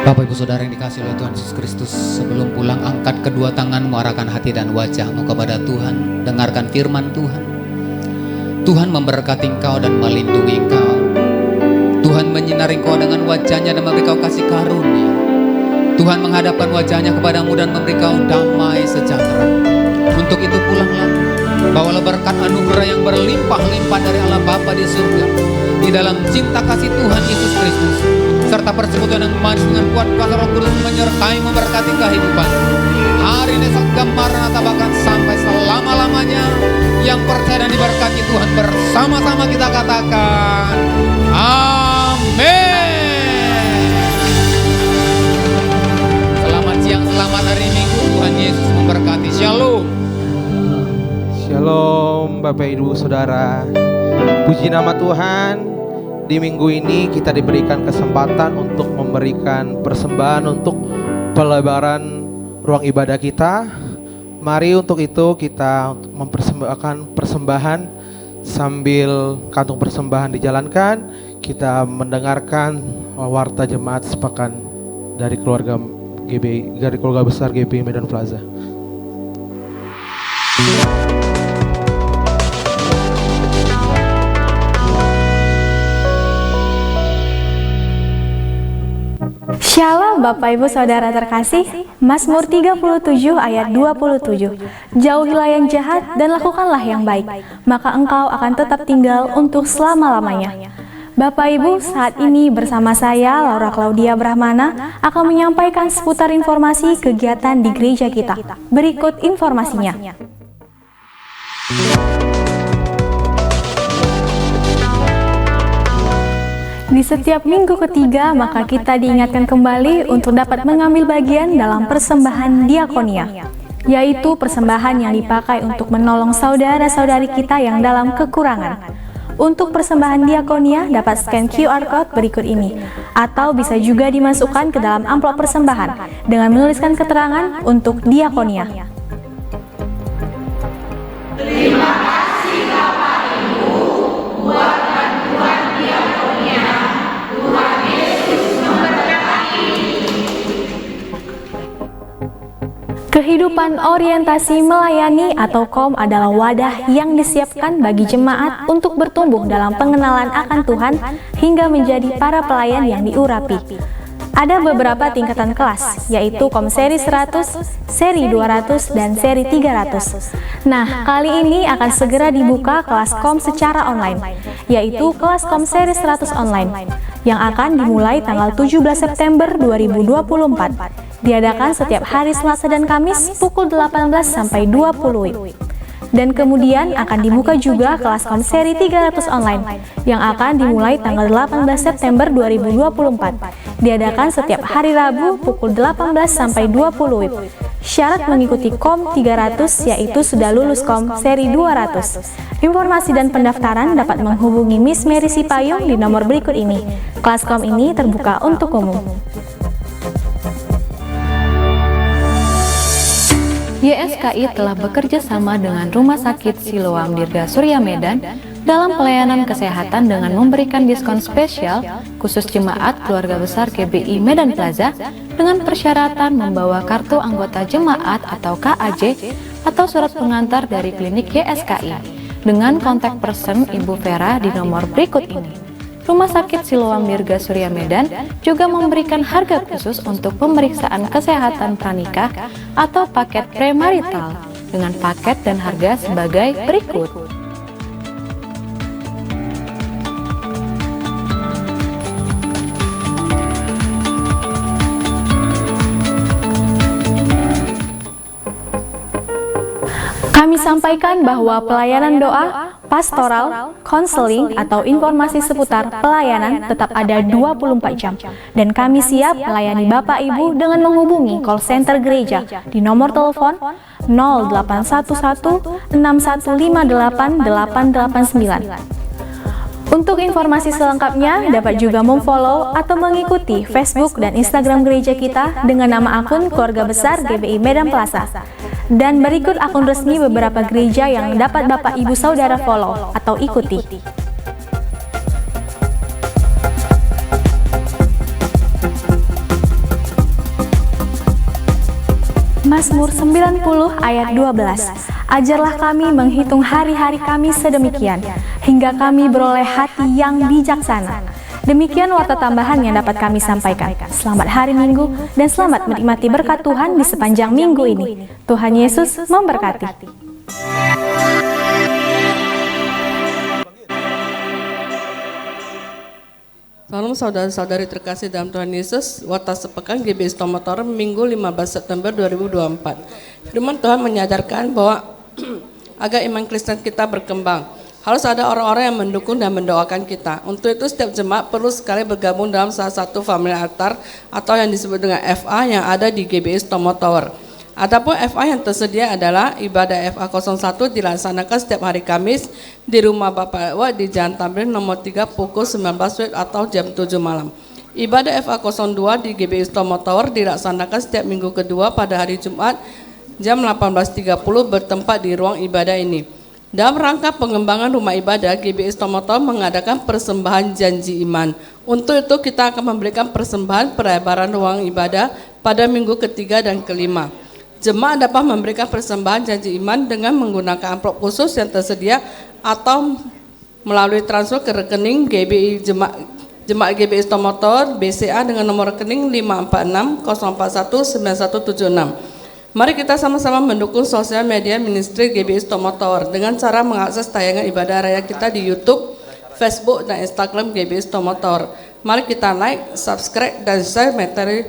Bapak Ibu Saudara yang dikasihi oleh Tuhan Yesus Kristus, sebelum pulang angkat kedua tanganmu, arahkan hati dan wajahmu kepada Tuhan. Dengarkan firman Tuhan. Tuhan memberkati engkau dan melindungi engkau. Tuhan menyinari engkau dengan wajahnya dan memberi kau kasih karunia. Tuhan menghadapkan wajahnya kepadamu dan memberi kau damai sejahtera. Untuk itu pulanglah, bawalah berkat anugerah yang berlimpah-limpah dari Allah Bapa di surga, di dalam cinta kasih Tuhan Yesus Kristus, serta persekutuan yang manis dengan kuat kuasa Roh Kudus menyertai memberkati kehidupan hari ini sampai Maranatha, bahkan sampai selama-lamanya. Yang percaya dan diberkati Tuhan bersama-sama kita katakan amin. Selamat siang, selamat hari Minggu. Tuhan Yesus memberkati. Shalom. Shalom Bapak Ibu Saudara. Puji nama Tuhan. Di minggu ini kita diberikan kesempatan untuk memberikan persembahan untuk pelebaran ruang ibadah kita. Mari untuk itu kita mempersembahkan persembahan sambil kantung persembahan dijalankan. Kita mendengarkan warta jemaat sepekan dari keluarga besar GBI Medan Plaza. Bapak Ibu Saudara terkasih, Mazmur 37 ayat 27. Jauhilah yang jahat dan lakukanlah yang baik, maka engkau akan tetap tinggal untuk selama-lamanya. Bapak Ibu, saat ini bersama saya, Laura Claudia Brahmana, akan menyampaikan seputar informasi kegiatan di gereja kita. Berikut informasinya. Di setiap minggu ketiga, maka kita diingatkan kembali untuk dapat mengambil bagian dalam persembahan diakonia, yaitu persembahan yang dipakai untuk menolong saudara-saudari kita yang dalam kekurangan. Untuk persembahan diakonia dapat scan QR Code berikut ini, atau bisa juga dimasukkan ke dalam amplop persembahan dengan menuliskan keterangan untuk diakonia. Terima kasih Bapak Ibu buat bantuan diakonia. Tuhan Yesus memberkati. Kehidupan orientasi melayani atau KOM adalah wadah yang disiapkan bagi jemaat untuk bertumbuh dalam pengenalan akan Tuhan hingga menjadi para pelayan yang diurapi. Ada beberapa tingkatan kelas, yaitu KOM seri 100, seri 200, dan seri 300. Nah, kali ini akan segera dibuka kelas KOM secara online, yaitu kelas KOM seri 100 online, yang akan dimulai tanggal 17 September 2024. Diadakan setiap hari Selasa dan Kamis pukul 18 sampai 20 WIB. Dan kemudian akan dibuka juga kelas KOM seri 300 online yang akan dimulai tanggal 18 September 2024. Diadakan setiap hari Rabu pukul 18 sampai 20 WIB. Syarat mengikuti KOM 300 yaitu sudah lulus KOM seri 200. Informasi dan pendaftaran dapat menghubungi Miss Mary Sipayung di nomor berikut ini. Kelas KOM ini terbuka untuk umum. YSKI telah bekerja sama dengan Rumah Sakit Siloam Dirga Surya Medan dalam pelayanan kesehatan dengan memberikan diskon spesial khusus jemaat keluarga besar GBI Medan Plaza dengan persyaratan membawa kartu anggota jemaat atau KAJ atau surat pengantar dari klinik YSKI dengan kontak person Ibu Vera di nomor berikut ini. Rumah Sakit Siloam Dirga Surya Medan juga memberikan harga khusus untuk pemeriksaan kesehatan pranikah atau paket premarital dengan paket dan harga sebagai berikut. Kami sampaikan bahwa pelayanan doa, pastoral, konseling, atau informasi seputar pelayanan tetap ada 24 jam. Dan kami siap melayani Bapak Ibu dengan menghubungi call center gereja di nomor telepon 0811 6158 889. Untuk informasi selengkapnya dapat juga memfollow atau mengikuti Facebook dan Instagram gereja kita dengan nama akun Keluarga Besar GBI Medan Plaza. Dan berikut akun resmi beberapa gereja yang dapat Bapak Ibu Saudara follow atau ikuti. Mazmur 90 ayat 12. Ajarlah kami menghitung hari-hari kami sedemikian, hingga kami beroleh hati yang bijaksana. Demikian warta tambahan yang dapat kami sampaikan. Selamat hari Minggu dan selamat menikmati berkat Tuhan di sepanjang minggu ini. Tuhan Yesus memberkati. Salam saudara-saudari terkasih dalam Tuhan Yesus. Warta sepekan GBI Stomotor Minggu 15 September 2024. Firman Tuhan menyadarkan bahwa agar iman Kristen kita berkembang, harus ada orang-orang yang mendukung dan mendoakan kita. Untuk itu setiap jemaat perlu sekali bergabung dalam salah satu family altar atau yang disebut dengan FA yang ada di GBI Stomo Tower. Adapun FA yang tersedia adalah ibadah FA 01 dilaksanakan setiap hari Kamis di rumah Bapak Ewa di Jalan Tamrin nomor 3 pukul 19 WIB atau jam 7 malam. Ibadah FA 02 di GBI Stomo Tower dilaksanakan setiap minggu kedua pada hari Jumat jam 18.30 bertempat di ruang ibadah ini. Dalam rangka pengembangan rumah ibadah, GBI Stomotor mengadakan persembahan janji iman. Untuk itu kita akan memberikan persembahan pelebaran ruang ibadah pada minggu ketiga dan kelima. Jemaat dapat memberikan persembahan janji iman dengan menggunakan amplop khusus yang tersedia atau melalui transfer ke rekening GBI Jemaat GBI Stomotor BCA dengan nomor rekening 546 041 9176. Mari kita sama-sama mendukung sosial media ministry GBI Stomotor dengan cara mengakses tayangan ibadah raya kita di YouTube, Facebook, dan Instagram GBI Stomotor. Mari kita like, subscribe, dan share materi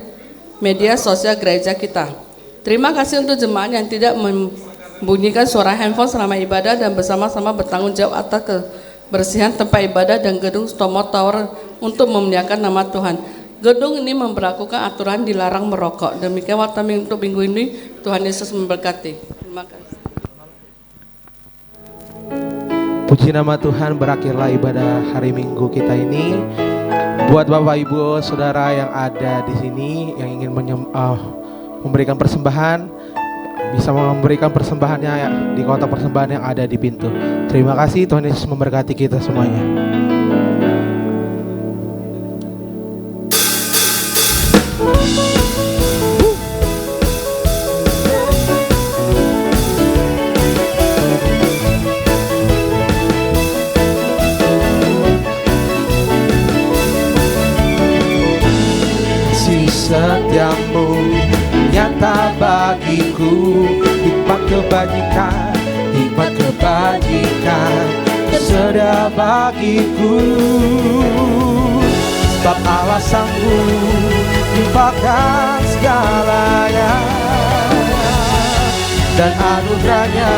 media sosial gereja kita. Terima kasih untuk jemaat yang tidak membunyikan suara handphone selama ibadah dan bersama-sama bertanggung jawab atas kebersihan tempat ibadah dan gedung Stomotor untuk memuliakan nama Tuhan. Gedung ini memberlakukan aturan dilarang merokok. Demikian waktu untuk minggu ini. Tuhan Yesus memberkati. Terima kasih. Puji nama Tuhan, berakhirlah ibadah hari Minggu kita ini. Buat Bapak Ibu Saudara yang ada di sini yang ingin memberikan persembahan, bisa memberikan persembahannya di kotak persembahan yang ada di pintu. Terima kasih, Tuhan Yesus memberkati kita semuanya. Setiamu nyata bagiku, hikmat kebajikan sedia bagiku. Sebab Allah sanggup limpahkan segalanya, dan anugerahnya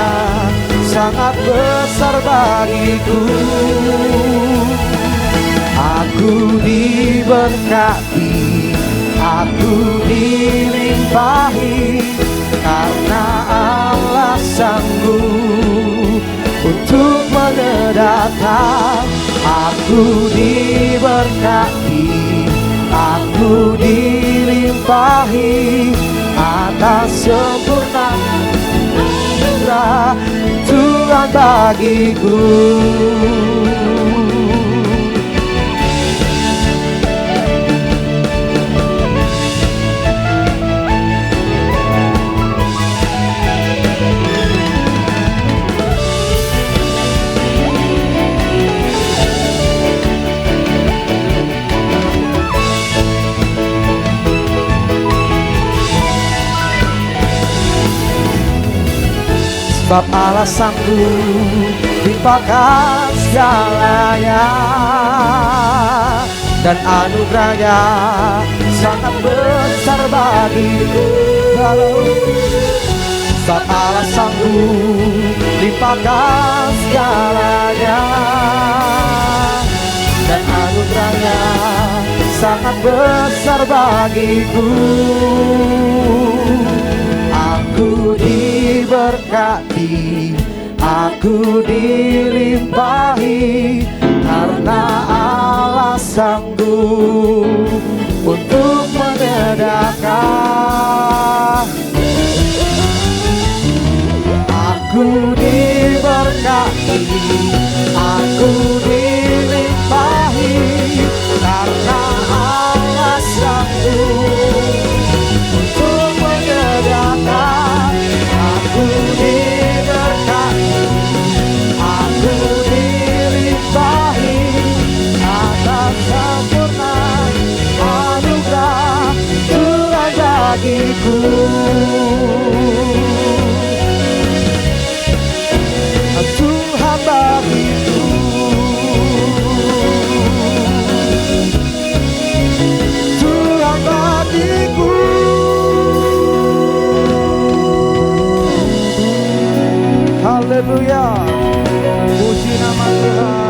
sangat besar bagiku. Aku diberkati, aku dilimpahi, karena Allah sanggup untuk menegakkan. Aku diberkati, aku dilimpahi atas sempurna anugerah Tuhan bagiku. Sebab Allah sanggup limpahkan segalanya, dan anugerahnya sangat besar bagiku. Sebab Allah sanggup limpahkan segalanya, dan anugerahnya sangat besar bagiku. Aku diberkati, aku dilimpahi, karena Allah sanggup untuk menegakkan. Aku diberkati, aku dilimpahi, karena Allah sanggup untuk menegakkan. Aku diberkati, aku dilimpahi atas sempurna anugerah Tuhan bagiku. Tuhan bagiku, Tuhan bagiku. Haleluya, puji nama Tuhan.